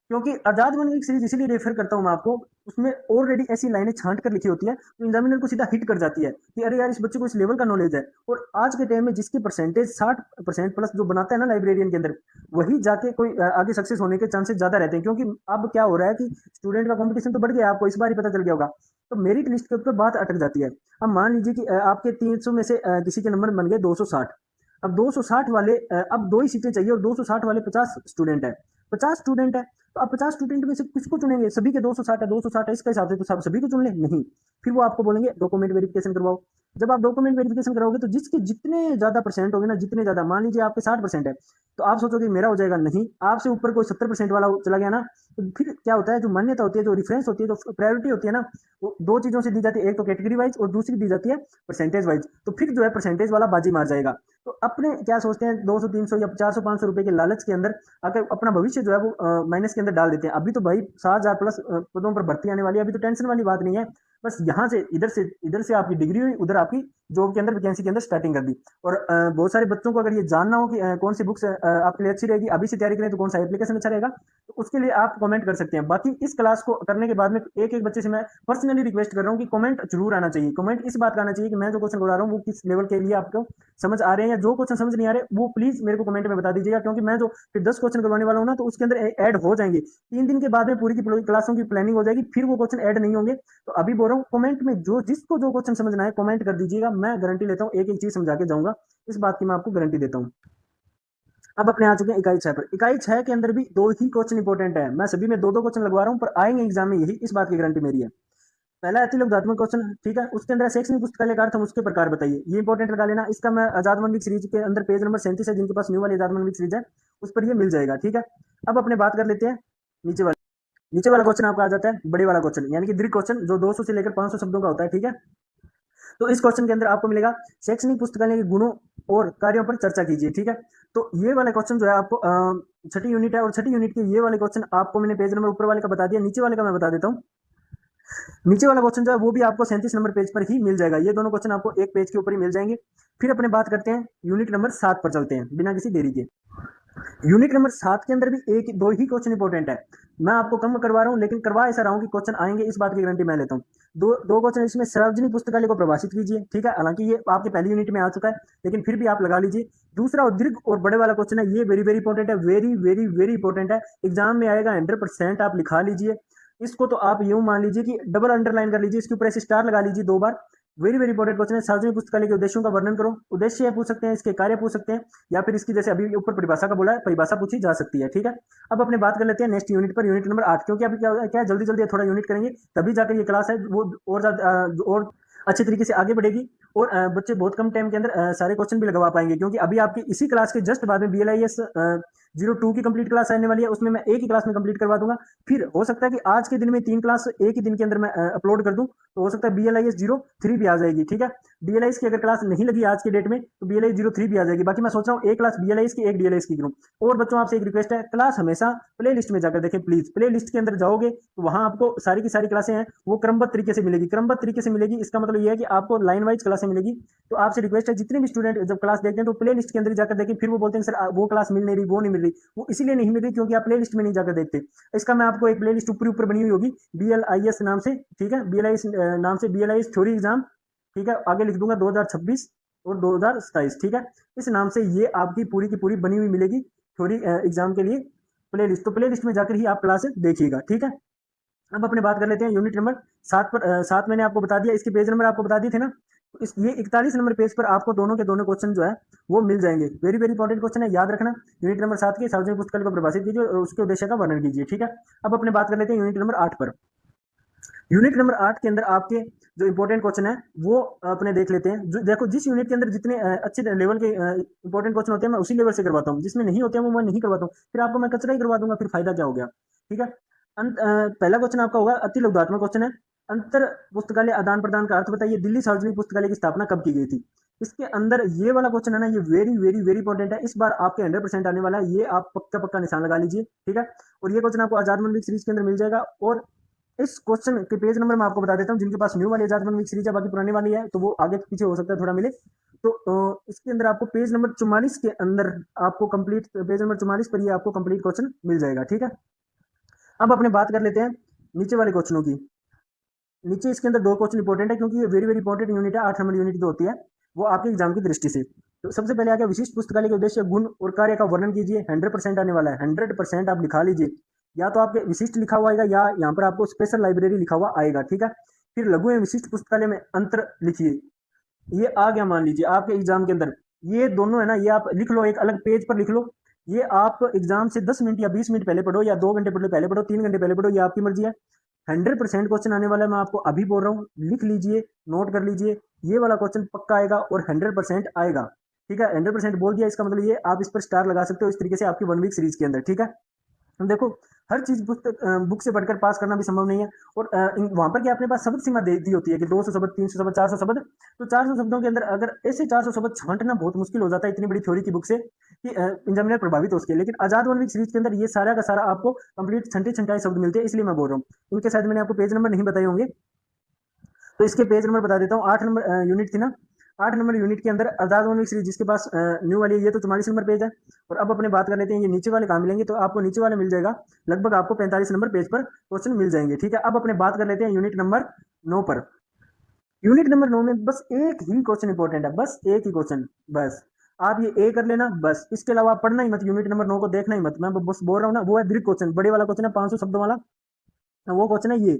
क्योंकि आजाद वन वीक सीरीज इसीलिए रेफर करता हूं मैं आपको, उसमें ऑलरेडी ऐसी लाइनें छांट कर लिखी होती है तो एग्जामिनर को सीधा हिट कर जाती है कि अरे यार इस बच्चे को इस लेवल का नॉलेज है। और आज के टाइम में जिसकी परसेंटेज 60% प्लस जो बनाता है ना लाइब्रेरियन के अंदर, वही जाके कोई आगे सक्सेस होने के चांसेस ज्यादा रहते हैं। क्योंकि अब क्या हो रहा है कि स्टूडेंट का कॉम्पिटिशन तो बढ़ गया, आपको इस बार ही पता चल गया होगा। तो मेरिट लिस्ट के ऊपर बात अटक जाती है। अब मान लीजिए कि आपके 300 में से किसी के नंबर बन गए 260। अब 260 वाले अब 2 ही सीटें चाहिए, और 260 वाले 50 स्टूडेंट है, 50 स्टूडेंट है, तो आप 50 स्टूडेंट में से किसको चुनेंगे? सभी के 260 है, 260 है, इसके हिसाब से तो सब सभी को चुन ले? नहीं, फिर वो आपको बोलेंगे डॉक्यूमेंट वेरिफिकेशन करवाओ। जब आप डॉक्यूमेंट वेरिफिकेशन कराओगे तो जिसके जितने ज्यादा परसेंट होंगे ना, जितने ज्यादा, मान लीजिए आपके 60% है, तो आप सोचोगे मेरा हो जाएगा, नहीं, आपसे ऊपर कोई 70% वाला चला गया ना, तो फिर क्या होता है, जो मान्यता होती है, जो रेफरेंस होती है, जो प्रायोरिटी होती है ना, वो 2 चीजों से दी जाती है, एक तो कैटेगरी वाइज और दूसरी दी जाती है परसेंटेज वाइज। तो फिर जो है परसेंटेज वाला बाजी मार जाएगा। तो अपने क्या सोचते हैं, 200 300 या 400 500 रुपए के लालच के अंदर आकर अपना भविष्य जो है वो माइनस के अंदर डाल देते हैं। अभी तो भाई 7,000 प्लस पदों पर भर्ती आने वाली है, अभी तो टेंशन वाली बात नहीं है। बस यहाँ से इधर से आपकी डिग्री हुई, उधर आपकी जॉब के अंदर वैकेंसी के अंदर स्टार्टिंग कर दी। और बहुत सारे बच्चों को अगर ये जानना हो कि कौन सी बुक्स आपके लिए अच्छी रहेगी, अभी से तैयारी करें तो कौन सा एप्लीकेशन अच्छा रहेगा, तो उसके लिए आप कमेंट कर सकते हैं। बाकी इस क्लास को करने के बाद में एक एक बच्चे से मैं पर्सनली रिक्वेस्ट कर रहा हूँ कि कमेंट जरूर आना चाहिए। कमेंट इस बात का आना चाहिए कि मैं जो क्वेश्चन बता रहा हूँ वो किस लेवल के लिए आपको समझ आ रहे हैं, या जो क्वेश्चन समझ नहीं आ रहे वो प्लीज मेरे को कमेंट में बता दीजिएगा, क्योंकि मैं जो फिर 10 क्वेश्चन करवाने वाला हूँ ना, तो उसके अंदर ऐड हो जाएंगे। 3 दिन के बाद में पूरी की पूरी क्लासों की प्लानिंग हो जाएगी, फिर वो क्वेश्चन ऐड नहीं होंगे। तो अभी बोल रहा हूँ कमेंट में जो जिसको जो क्वेश्चन समझना है कमेंट कर दीजिएगा, मैं गारंटी लेता हूँ एक एक चीज समझा के जाऊंगा, इस बात की मैं आपको गारंटी देता हूँ। अब अपने आ चुके हैं इकाई 6 पर। इकाई 6 के अंदर भी दो ही क्वेश्चन इंपॉर्टेंट है, मैं सभी में दो दो क्वेश्चन लगवा रहा हूँ, पर आएंगे एग्जाम में यही, इस बात की गारंटी मेरी है। पहला है अतिलोकधात्मक क्वेश्चन, ठीक है, उसके अंदर शैक्षणिक पुस्तकालय का अर्थ हम उसके प्रकार बताइए, ये इंपॉर्टेंट लगा लेना। इसका मैं आजाद मनवीक सीरीज के अंदर पेज नंबर 37 है, जिनके पास न्यू वाली आजाद मनवीक सीरीज है उस पर ये मिल जाएगा, ठीक है। अब अपने बात कर लेते हैं नीचे वाले। नीचे वाला क्वेश्चन आपका आ जाता है बड़े वाला क्वेश्चन, यानी कि दीर्घ क्वेश्चन, जो 200 से लेकर 500 शब्दों का होता है, ठीक है। तो इस क्वेश्चन के अंदर आपको मिलेगा शैक्षणिक पुस्तकालय के गुणों और कार्यों पर चर्चा कीजिए, ठीक है। तो ये वाला क्वेश्चन जो है आपको छठी यूनिट है, और छठी यूनिट के ये वाले क्वेश्चन आपको मैंने पेज नंबर ऊपर वाले का बता दिया, नीचे वाले का मैं बता देता हूँ। नीचे वाला क्वेश्चन जो है वो भी आपको 37 नंबर पेज पर ही मिल जाएगा, ये दोनों क्वेश्चन आपको एक पेज के ऊपर ही मिल जाएंगे। फिर अपने बात करते हैं यूनिट नंबर 7 पर चलते हैं बिना किसी देरी के। यूनिट नंबर 7 के अंदर भी एक दो ही क्वेश्चन इंपॉर्टेंट है, मैं आपको कम करवा रहा हूँ लेकिन करवा ऐसा रहा हूँ कि क्वेश्चन आएंगे, इस बात की गारंटी मैं लेता हूँ। दो क्वेश्चन इसमें, सार्वजनिक पुस्तकालय को प्रभाषित कीजिए, ठीक है, हालांकि ये आपके पहली यूनिट में आ चुका है लेकिन फिर भी आप लगा लीजिए। दूसरा और दीर्घ और बड़े वाला क्वेश्चन है, ये वेरी वेरी इंपॉर्टेंट है, वेरी वेरी वेरी इंपॉर्टेंट है, एग्जाम में आएगा 100%, आप लिखा लीजिए इसको। तो आप यूं मान लीजिए कि डबल अंडरलाइन कर लीजिए, इसके ऊपर ऐसे स्टार लगा लीजिए 2 बार। वेरी वेरी इंपॉर्टेंट क्वेश्चन है। सार्वजनिक पुस्तकालय के उद्देश्यों का वर्णन करो, उद्देश्य पूछ सकते हैं, इसके कार्य पूछ सकते हैं, या फिर इसकी जैसे अभी ऊपर परिभाषा का बोला है, परिभाषा पूछी जा सकती है, ठीक है। अब अपने बात कर लेते हैं नेक्स्ट यूनिट पर, यूनिट नंबर 8, क्योंकि अभी क्या जल्दी जल्दी थोड़ा यूनिट करेंगे तभी जाकर ये क्लास है वो और ज्यादा और अच्छे तरीके से आगे बढ़ेगी, और बच्चे बहुत कम टाइम के अंदर सारे क्वेश्चन भी लगवा पाएंगे, क्योंकि अभी आपकी इसी क्लास के जस्ट बाद में BLIS 02 की कंप्लीट क्लास आने वाली है, उसमें मैं एक ही क्लास में कंप्लीट करवा दूंगा। फिर हो सकता है कि आज के दिन में 3 क्लास एक ही दिन के अंदर मैं अपलोड कर दूं, तो हो सकता है BLIS 03 भी आ जाएगी, ठीक है। DLIS की अगर क्लास नहीं लगी आज के डेट में तो BLIS 03 भी आ जाएगी। बाकी मैं सोच रहा हूँ एक क्लास BLIS की, एक DLIS की करूँ। और बच्चों आपसे एक रिक्वेस्ट है, क्लास हमेशा प्ले लिस्ट में जाकर देखें प्लीज। प्ले लिस्ट के अंदर जाओगे तो वहां आपको सारी की सारी क्लासें हैं वो क्रमबद्ध तरीके से मिलेगी, क्रमबद्ध तरीके से मिलेगी, इसका मतलब ये है कि आपको लाइन वाइज क्लासें मिलेगी। तो आपसे रिक्वेस्ट है, जितने भी स्टूडेंट जब क्लास देखते हैं तो प्ले लिस्ट के अंदर जाकर देखें, फिर वो बोलते हैं सर वो क्लास मिल नहीं रही, वो नहीं मिल रही, वो इसीलिए नहीं मिल रही क्योंकि आप प्ले लिस्ट में नहीं जाकर देखते। इसका मैं आपको एक प्ले लिस्ट ऊपर ऊपर बनी हुई होगी BLIS नाम से, ठीक है, BLIS नाम से, BLIS थ्योरी एग्जाम, ठीक है, आगे लिख दूंगा 2026 और 2027, ठीक है, इस नाम से ये आपकी पूरी की पूरी बनी हुई मिलेगी थ्योरी एग्जाम के लिए प्ले लिस्ट। तो प्ले लिस्ट में जाकर ही आप क्लास देखिएगा, ठीक है। अब अपने बात कर लेते हैं यूनिट नंबर 7 पर। 7 मैंने आपको बता दिया, इसके पेज नंबर आपको बता दिए थे ना, तो इस ये 41 नंबर पेज पर आपको दोनों के दोनों क्वेश्चन जो है वो मिल जाएंगे। वेरी वेरी इंपॉर्टेंट क्वेश्चन है, याद रखना। यूनिट नंबर 7 के सार्वजनिक पुस्तकालय को प्रभाषित कीजिए और उसके उद्देश्य का वर्णन कीजिए, ठीक है। अब अपने बात कर लेते हैं यूनिट नंबर 8 पर। यूनिट नंबर 8 के अंदर आपके जो इंपॉर्टेंट क्वेश्चन है वो अपने देख लेते हैं। जो देखो, जिस यूनिट के अंदर जितने अच्छे लेवल के इंपॉर्टेंट क्वेश्चन होते हैं मैं उसी लेवल से करवाता हूँ, जिसमें नहीं होते हैं वो मैं नहीं करवाता हूँ, फिर आपको मैं कचरा ही करवा दूंगा, फिर फायदा क्या हो गया, ठीक है। पहला क्वेश्चन आपका होगा अतिलोकधात्मक क्वेश्चन है, अंतर पुस्तकालय आदान प्रदान का अर्थ बताइए, दिल्ली सार्वजनिक पुस्तकालय की स्थापना कब की गई थी। इसके अंदर ये वाला क्वेश्चन है ना, ये वेरी वेरी वेरी इंपॉर्टेंट है, इस बार आपके 100% आने वाला है, ये आप पक्का पक्का निशान लगा लीजिए, ठीक है। और ये क्वेश्चन आपको आजाद मंडलिक सीरीज के अंदर मिल जाएगा, और इस क्वेश्चन के पेज नंबर मैं आपको बता देता हूँ, जिनके पास न्यू वाली आजाद मंडलिक सीरीज है, बाकी पुरानी वाली है तो वो आगे पीछे हो सकता है थोड़ा मिले। तो इसके अंदर आपको पेज नंबर 44 के अंदर आपको कंप्लीट, पेज नंबर 44 पर ये आपको कंप्लीट क्वेश्चन मिल जाएगा, ठीक है। अब अपने बात कर लेते हैं नीचे वाले क्वेश्चनों की। नीचे इसके अंदर दो क्वेश्चन इंपॉर्टेंट है, क्योंकि ये वेरी वेरी इंपॉर्टेंट यूनिट है, 8 नंबर यूनिट जो होती है वो आपके एग्जाम की दृष्टि से। तो सबसे पहले आ गया विशिष्ट पुस्तकालय के उद्देश्य, गुण और कार्य का वर्णन कीजिए, 100% आने वाला है, 100% आप लिखा लीजिए, या तो आपके विशिष्ट लिखा हुआ आएगा या यहाँ पर आपको स्पेशल लाइब्रेरी लिखा हुआ आएगा, ठीक है। फिर लघु एवं विशिष्ट पुस्तकालय में अंतर लिखिए, ये आ गया मान लीजिए आपके एग्जाम के अंदर, ये दोनों है ना, ये आप लिख लो, एक अलग पेज पर लिख लो। ये आप एग्जाम से 10 मिनट या 20 मिनट पहले पढ़ो, या 2 घंटे पहले पढ़ो, 3 घंटे पहले पढ़ो, ये आपकी मर्जी है। 100% क्वेश्चन आने वाला है, मैं आपको अभी बोल रहा हूँ, लिख लीजिए, नोट कर लीजिए, ये वाला क्वेश्चन पक्का आएगा और 100% आएगा, ठीक है। 100% बोल दिया, इसका मतलब ये आप इस पर स्टार लगा सकते हो, इस तरीके से आपकी 1 वीक सीरीज के अंदर, ठीक है। देखो, हर चीज बुक से पढ़कर पास करना भी संभव नहीं है, और वहां पर क्या अपने पास शब्द सीमा दे दी होती है कि 200 शब्द, 300 शब्द, 400 शब्द। तो 400 शब्दों के अंदर अगर ऐसे 400 शब्द छांटना बहुत मुश्किल हो जाता है इतनी बड़ी थ्योरी की बुक से, कि एग्जामिनर प्रभावित हो सके। लेकिन आजाद 1 वीक सीरीज के अंदर ये सारा का सारा आपको कंप्लीट छंटे छंटाई शब्द मिलते हैं, इसलिए मैं बोल रहा हूँ। इनके शायद मैंने आपको पेज नंबर नहीं बताए होंगे, तो इसके पेज नंबर बता देता हूँ। 8 नंबर यूनिट थी ना, 8 नंबर यूनिट के अंदर आजाद वन वीक सीरीज जिसके पास न्यू वाली है, ये तो 44 नंबर पेज है। और अब अपने बात कर लेते हैं ये नीचे वाले कहाँ मिलेंगे, तो आपको नीचे वाले मिल जाएगा लगभग आपको 45 नंबर पेज पर क्वेश्चन मिल जाएंगे, ठीक है। अब अपने बात कर लेते हैं यूनिट नंबर 9 पर। यूनिट नंबर 9 में बस एक ही क्वेश्चन इंपॉर्टेंट है, बस एक ही क्वेश्चन, बस आप ये ए कर लेना बस, इसके अलावा आप पढ़ना ही मत, यूनिट नंबर 9 को देखना ही मत। मैं बस बोल रहा हूँ ना, वो है दीर्घ क्वेश्चन, बड़े वाला क्वेश्चन है 500 शब्दों वाला। वो क्वेश्चन है ये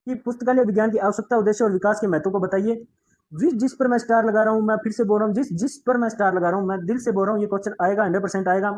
कि पुस्तकालय विज्ञान की आवश्यकता, उद्देश्य और विकास के महत्व को बताइए। जिस जिस पर मैं स्टार लगा रहा हूँ, मैं फिर से बोल रहा हूँ, जिस जिस पर मैं स्टार लगा रहा हूँ, मैं दिल से बोल रहा हूँ, ये क्वेश्चन आएगा, 100% आएगा,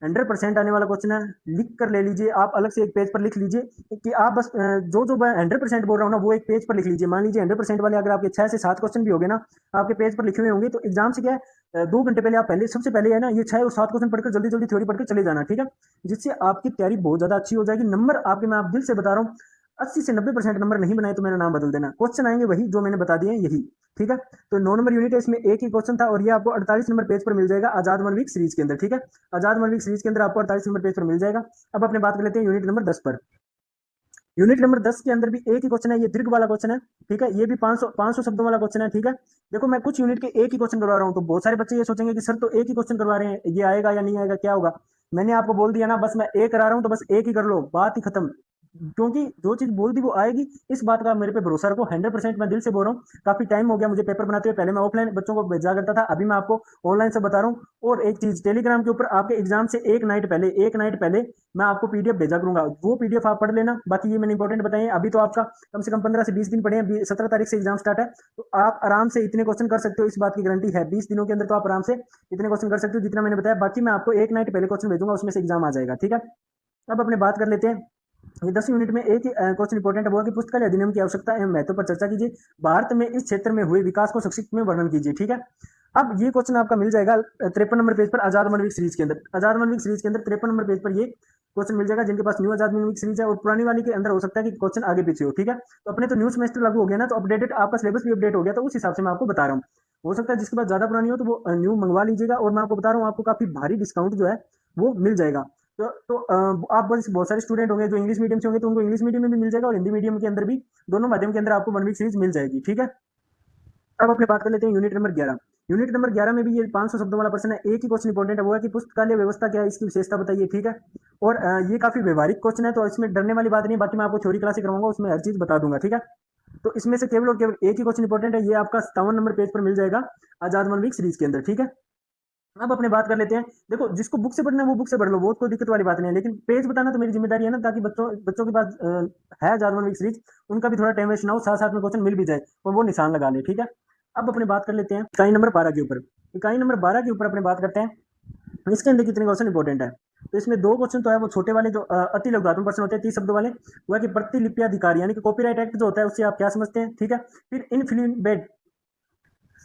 100% आने वाला क्वेश्चन है। लिख कर ले लीजिए, आप अलग से एक पेज पर लिख लीजिए कि आप बस जो जो मैं 100% बोल रहा हूँ ना, वो एक पेज पर लिख लीजिए। मान लीजिए 100% वाले अगर आपके 6 से 7 क्वेश्चन भी हो गए ना, आपके पेज पर लिखे हुए होंगे, तो एग्जाम से क्या है, 2 घंटे पहले आप पहले सबसे पहले है ना ये 6 और 7 क्वेश्चन पढ़कर जल्दी जल्दी थ्योरी पढ़कर चले जाना, ठीक है। जिससे आपकी तैयारी बहुत ज्यादा अच्छी हो जाएगी। नंबर आपके, मैं आप दिल से बता रहा हूँ, 80 से 90% नंबर नहीं बनाए तो मेरा नाम बदल देना, क्वेश्चन आएंगे वही जो मैंने बता दिए यही, ठीक है। तो 9 नंबर यूनिट है, इसमें एक ही क्वेश्चन था और ये आपको 48 नंबर पेज पर मिल जाएगा आजाद वन वीक सीरीज के अंदर, ठीक है। आजाद वन वीक सीरीज के अंदर आपको 48 नंबर पेज पर मिल जाएगा। अब अपने बात कर लेते हैं यूनिट नंबर 10 पर। यूनिट नंबर 10 के अंदर भी एक ही क्वेश्चन है, ये दीर्घ वाला क्वेश्चन है, ठीक है। ये भी 500 शब्दों वाला क्वेश्चन है, ठीक है। देखो मैं कुछ यूनिट के एक ही क्वेश्चन करवा रहा हूँ, तो बहुत सारे बच्चे ये सोचेंगे कि सर तो एक ही क्वेश्चन करवा रहे हैं, ये आएगा या नहीं आएगा, क्या होगा। मैंने आपको बोल दिया ना, बस मैं एक करा रहा हूँ तो बस एक ही कर लो, बात ही खत्म। क्योंकि जो चीज बोल दी वो आएगी, इस बात का मेरे पे भरोसा रखो, 100% मैं दिल से बोल रहा हूँ। काफी टाइम हो गया मुझे पेपर बनाते हुए, पहले मैं ऑफलाइन बच्चों को भेजा करता था, अभी मैं आपको ऑनलाइन से बता रहा हूँ। और एक चीज, टेलीग्राम के ऊपर आपके एग्जाम से एक नाइट पहले मैं आपको पीडीएफ भेजा करूंगा, वो पीडीएफ आप पढ़ लेना। बाकी ये मैंने इंपॉर्टेंट बताए हैं। अभी तो आपका कम से कम 15 से 20 दिन पड़े हैं, 17 तारीख से एग्जाम स्टार्ट है, तो आप आराम से इतने क्वेश्चन कर सकते हो, इस बात की गारंटी है। 20 दिनों के अंदर तो आप आराम से इतने क्वेश्चन कर सकते हो जितना मैंने बताया। बाकी मैं आपको एक नाइट पहले क्वेश्चन भेजूंगा, उसमें से एग्जाम आ जाएगा, ठीक है। अब अपने बात कर लेते हैं, ये 10 यूनिट में एक ही क्वेश्चन इंपॉर्टेंट है, वो है कि पुस्तकालय अधिनियम की आवश्यकता एवं महत्व पर चर्चा कीजिए। भारत में इस क्षेत्र में हुए विकास को संक्षिप्त में वर्णन कीजिए, ठीक है। अब ये क्वेश्चन आपका मिल जाएगा 53 नंबर पेज पर आजाद मनवीक सीरीज के अंदर। आजाद मनवीक सीरीज के अंदर 53 नंबर पेज पर ये क्वेश्चन मिल जाएगा, जिनके पास न्यू आजाद मनवीक सीरीज है। और पुरानी वाली के अंदर हो सकता है कि क्वेश्चन आगे पीछे हो, ठीक है। तो अपने तो न्यू सेमेस्टर लागू हो गया ना, तो अपडेटेड आपका सिलेबस भी अपडेट हो गया, तो उस हिसाब से मैं आपको बता रहा हूँ। हो सकता है जिसके पास ज्यादा पुरानी हो तो वो न्यू मंगवा लीजिएगा, और मैं आपको बता रहा हूँ आपको काफी भारी डिस्काउंट जो है वो मिल जाएगा। आप बस बहुत सारे स्टूडेंट होंगे जो इंग्लिश मीडियम से होंगे, तो उनको इंग्लिश मीडियम में भी मिल जाएगा और हिंदी मीडियम के अंदर भी, दोनों माध्यम के अंदर आपको वन वीक सीरीज मिल जाएगी, ठीक है। अब अपने बात कर लेते हैं यूनिट नंबर 11। यूनिट नंबर 11 में भी ये 500 शब्दों वाला प्रश्न है, एक ही क्वेश्चन इंपॉर्टेंट है, वो है कि पुस्तकालय व्यवस्था क्या है, इसकी विशेषता बताइए, ठीक है। और ये काफी व्यवहारिक क्वेश्चन है, तो इसमें डरने वाली बात नहीं है। बाकी मैं आपको थ्योरी क्लास ही करवाऊंगा, उसमें हर चीज बता दूंगा, ठीक है। तो इसमें से केवल और केवल एक ही क्वेश्चन इंपॉर्टेंट है, ये आपका 57 नंबर पेज पर मिल जाएगा आजाद वन वीक सीरीज के अंदर, ठीक है। अब अपने बात कर लेते हैं, देखो जिसको बुक से पढ़ना है वो बुक से पढ़ लो, वो कोई दिक्कत वाली बात नहीं है, लेकिन पेज बताना तो मेरी जिम्मेदारी है ना, ताकि बच्चों बच्चों के पास है आजाद वन वीक सीरीज, उनका भी थोड़ा टाइम वेस्ट ना हो, साथ साथ में क्वेश्चन मिल भी जाए और वो निशान लगा ले, ठीक है। अब अपने बात कर लेते हैं इकाई नंबर 12 के ऊपर। इकाई नंबर 12 के ऊपर अपने बात करते हैं, इसके अंदर कितने क्वेश्चन इंपॉर्टेंट है। तो इसमें दो क्वेश्चन तो है वो छोटे वाले, जो अति लघुत्तम प्रश्न होते हैं 30 शब्दों वाले, वो है कि प्रतिलिपियाधिकार यानी कि कॉपीराइट एक्ट जो होता है उससे आप क्या समझते हैं, ठीक है। फिर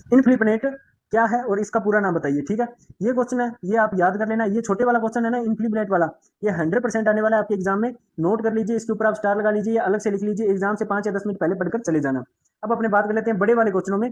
इनफ्लिपेनेट क्या है और इसका पूरा नाम बताइए, ठीक है। ये क्वेश्चन है, ये आप याद कर लेना। ये छोटे वाला क्वेश्चन है ना, इनफ्लिपेनेट वाला, ये 100% आने वाला है आपके एग्जाम में, नोट कर लीजिए, इसके ऊपर आप स्टार लगा लीजिए, अलग से लिख लीजिए, एग्जाम से 5 या 10 मिनट पहले पढ़कर चले जाना। अब अपने बात कर लेते हैं बड़े वाले क्वेश्चनों में।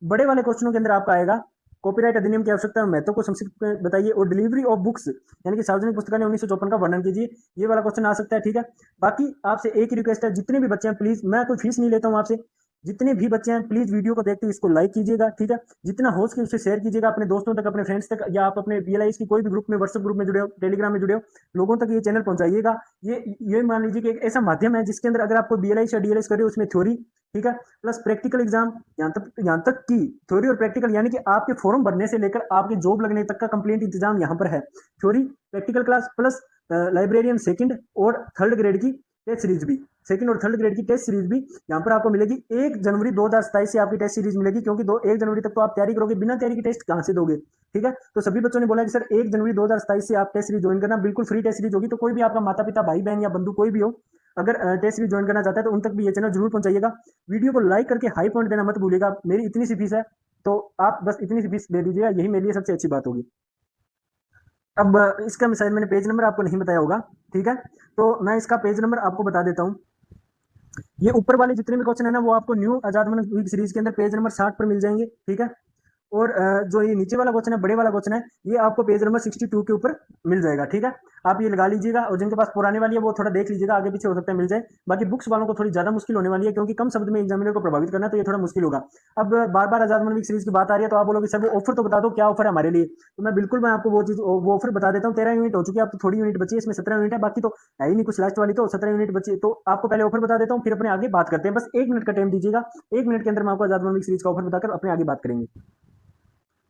बड़े वाले क्वेश्चनों के अंदर आपका आएगा कॉपीराइट अधिनियम की आवश्यकता और महत्व को संक्षिप्त में बताइए, और डिलीवरी ऑफ बुक्स यानी कि सार्वजनिक पुस्तकालय 1954 का वर्णन कीजिए। ये वाला क्वेश्चन आ सकता है, ठीक है। बाकी आपसे एक ही रिक्वेस्ट है, जितने भी बच्चे हैं प्लीज, मैं कोई फीस नहीं लेता हूँ आपसे, जितने भी बच्चे हैं प्लीज वीडियो को देखते हुए इसको लाइक कीजिएगा, ठीक है। जितना हो सके उससे शेयर कीजिएगा अपने दोस्तों तक, अपने फ्रेंड्स तक, या आप अपने बीएलआईएस की कोई भी ग्रुप में, व्हाट्सएप ग्रुप में जुड़े हो, टेलीग्राम में जुड़े हो, लोगों तक ये चैनल पहुंचाइएगा। ये मान लीजिए कि एक ऐसा माध्यम है जिसके अंदर अगर आपको बीएलआईएस या डीएलएस करे, उसमें थ्योरी, ठीक है, प्लस प्रैक्टिकल एग्जाम, यहाँ तक कि थ्योरी और प्रैक्टिकल यानी कि आपके फॉर्म भरने से लेकर आपके जॉब लगने तक का कंप्लीट इंतजाम यहाँ पर है। Theory practical class plus librarian second और थर्ड ग्रेड की टेस्ट सीरीज भी, सेकंड और थर्ड ग्रेड की टेस्ट सीरीज भी यहाँ पर आपको मिलेगी। 1 जनवरी 2027 से आपकी टेस्ट सीरीज मिलेगी, क्योंकि 1 जनवरी तक तो आप तैयारी करोगे, बिना तैयारी की टेस्ट कहाँ से दोगे, ठीक है। तो सभी बच्चों ने बोला कि सर 1 जनवरी 2027 से आप टेस्ट सीरीज ज्वाइन करना, बिल्कुल फ्री टेस्ट सीरीज होगी। तो कोई भी आपका माता पिता, भाई बहन या बंधु कोई भी हो, अगर टेस्ट सीरीज ज्वाइन करना चाहता है तो उन तक भी ये चैनल जरूर पहुंचाइएगा। वीडियो को लाइक करके हाई पॉइंट देना मत भूलिएगा। मेरी इतनी सी फीस है, तो आप बस इतनी सी फीस दे दीजिएगा, यही मेरे लिए सबसे अच्छी बात होगी। अब इसका शायद मैंने पेज नंबर आपको नहीं बताया होगा, ठीक है, तो मैं इसका पेज नंबर आपको बता देता हूँ। ये ऊपर वाले जितने भी क्वेश्चन है ना, वो आपको न्यू आजाद मन वीक सीरीज के अंदर पेज नंबर 60 पर मिल जाएंगे, ठीक है। और जो ये नीचे वाला क्वेश्चन है, बड़े वाला क्वेश्चन है, ये आपको पेज नंबर 62 के ऊपर मिल जाएगा। ठीक है, आप ये लगा लीजिएगा, और जिनके पास पुराने वाली है वो थोड़ा देख लीजिएगा, आगे पीछे हो सकता है मिल जाए। बाकी बुक्स वालों को थोड़ी ज्यादा मुश्किल होने वाली है, क्योंकि कम शब्द में एग्जामिनर को प्रभावित करना है, तो ये थोड़ा मुश्किल होगा। अब बार बार आजाद मंडलिक सीरीज की बात आ रही है, तो आप बोलोगे सर वो ऑफर तो बता दो, क्या ऑफर है हमारे लिए। तो मैं आपको वो चीज वो ऑफर बता देता हूँ। 13 यूनिट हो चुकी है, अब तो थोड़ी यूनिट बची है, इसमें 17 यूनिट है, बाकी तो है ही नहीं कुछ लास्ट वाली, तो 17 यूनिट बची। तो आपको पहले ऑफर बता देता हूँ, फिर अपने आगे बात करते हैं। बस 1 मिनट का टाइम दीजिएगा, 1 मिनट के अंदर मैं आपको आजाद मंडलिक सीरीज का ऑफर बताकर अपने आगे बात करेंगे।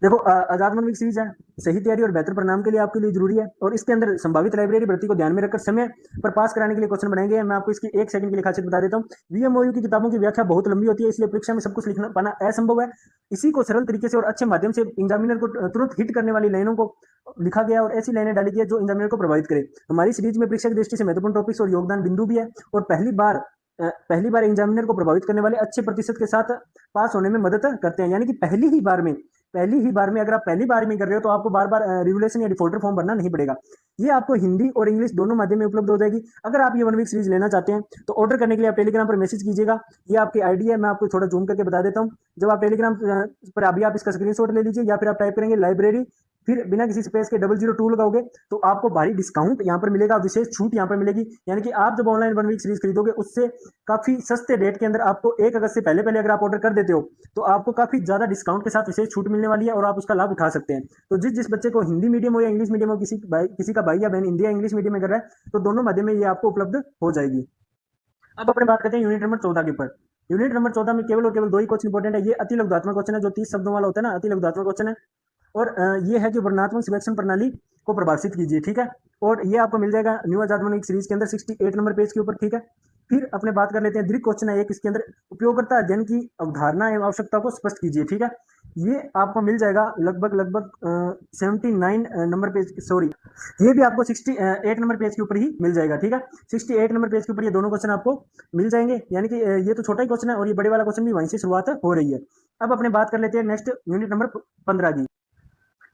देखो, आजाद मंडलिक सीरीज है, सही तैयारी और बेहतर परिणाम के लिए आपके लिए जरूरी है, और इसके अंदर संभावित लाइब्रेरी भर्ती को ध्यान में रखकर समय पर पास कराने के लिए क्वेश्चन बनाएंगे। मैं आपको इसकी 1 सेकंड के लिए खासियत बता देता हूँ। वीएमओयू की किताबों की व्याख्या बहुत लंबी होती है, इसलिए परीक्षा में सब कुछ लिखना पाना असंभव है। इसी को सरल तरीके से और अच्छे माध्यम से एग्जामिनर को तुरंत हिट करने वाली लाइनों को लिखा गया, और ऐसी लाइनें डाली गई है जो एग्जामिनर को प्रभावित करे। हमारी सीरीज में परीक्षा की दृष्टि से महत्वपूर्ण टॉपिक्स और योगदान बिंदु भी है, और पहली बार एग्जामिनर को प्रभावित करने वाले अच्छे प्रतिशत के साथ पास होने में मदद करते हैं। यानी कि पहली ही बार में अगर आप पहली बार में कर रहे हो, तो आपको बार बार रिवोल्यूशन या डिफॉल्टर फॉर्म भरना नहीं पड़ेगा। ये आपको हिंदी और इंग्लिश दोनों माध्यम में उपलब्ध हो जाएगी। अगर आप ये 1 वीक सीरीज लेना चाहते हैं, तो ऑर्डर करने के लिए आप टेलीग्राम पर मैसेज कीजिएगा। ये आपकी आईडी है, मैं आपको थोड़ा जूम करके बता देता हूँ। जब आप टेलीग्राम पर अभी आप इसका स्क्रीनशॉट ले लीजिए, या फिर आप टाइप करेंगे लाइब्रेरी, फिर बिना किसी स्पेस के 002 लगाओगे, तो आपको भारी डिस्काउंट यहाँ पर मिलेगा, विशेष छूट यहाँ पर मिलेगी। यानी कि आप जब ऑनलाइन 1 वीक सीरीज खरीदोगे, उससे काफी सस्ते रेट के अंदर आपको 1 अगस्त से पहले पहले अगर आप ऑर्डर कर देते हो, तो आपको काफी ज्यादा डिस्काउंट के साथ विशेष छूट मिलने वाली है, और आप उसका लाभ उठा सकते हैं। तो जिस बच्चे को हिंदी मीडियम हो या इंग्लिश मीडियम हो, किसी का भाई या बहन हिंदी या इंग्लिश मीडियम में कर रहा है, तो दोनों माध्यम में ये आपको उपलब्ध हो जाएगी। अब अपने बात करते हैं यूनिट नंबर 14 के ऊपर। यूनिट नंबर 14 में केवल और केवल 2 ही क्वेश्चन इंपॉर्टेंट है। ये अति लघुत्मक क्वेश्चन है, जो 30 शब्दों वाला होता है ना, अति लघुत्मक क्वेश्चन है। और ये है कि वर्णनात्मक सिलेक्शन प्रणाली को प्रभाषित कीजिए। ठीक है, और ये आपको मिल जाएगा न्यू आजाद मंडलिक सीरीज के अंदर 68 नंबर पेज के ऊपर। ठीक है, फिर अपने बात कर लेते हैं दीर्घ क्वेश्चन है एक, इसके अंदर उपयोगकर्ता अध्ययन की अवधारणा एवं आवश्यकता को स्पष्ट कीजिए। ठीक है, ये आपको मिल जाएगा लगभग 79 नंबर पेज, सॉरी, ये भी आपको 68 नंबर पेज के ऊपर ही मिल जाएगा। ठीक है, 68 नंबर पेज के ऊपर ये दोनों क्वेश्चन आपको मिल जाएंगे। यानी कि ये तो छोटा ही क्वेश्चन है, और ये बड़े वाला क्वेश्चन भी वहीं से शुरुआत हो रही है। अब अपने बात कर लेते हैं नेक्स्ट यूनिट नंबर 15 की।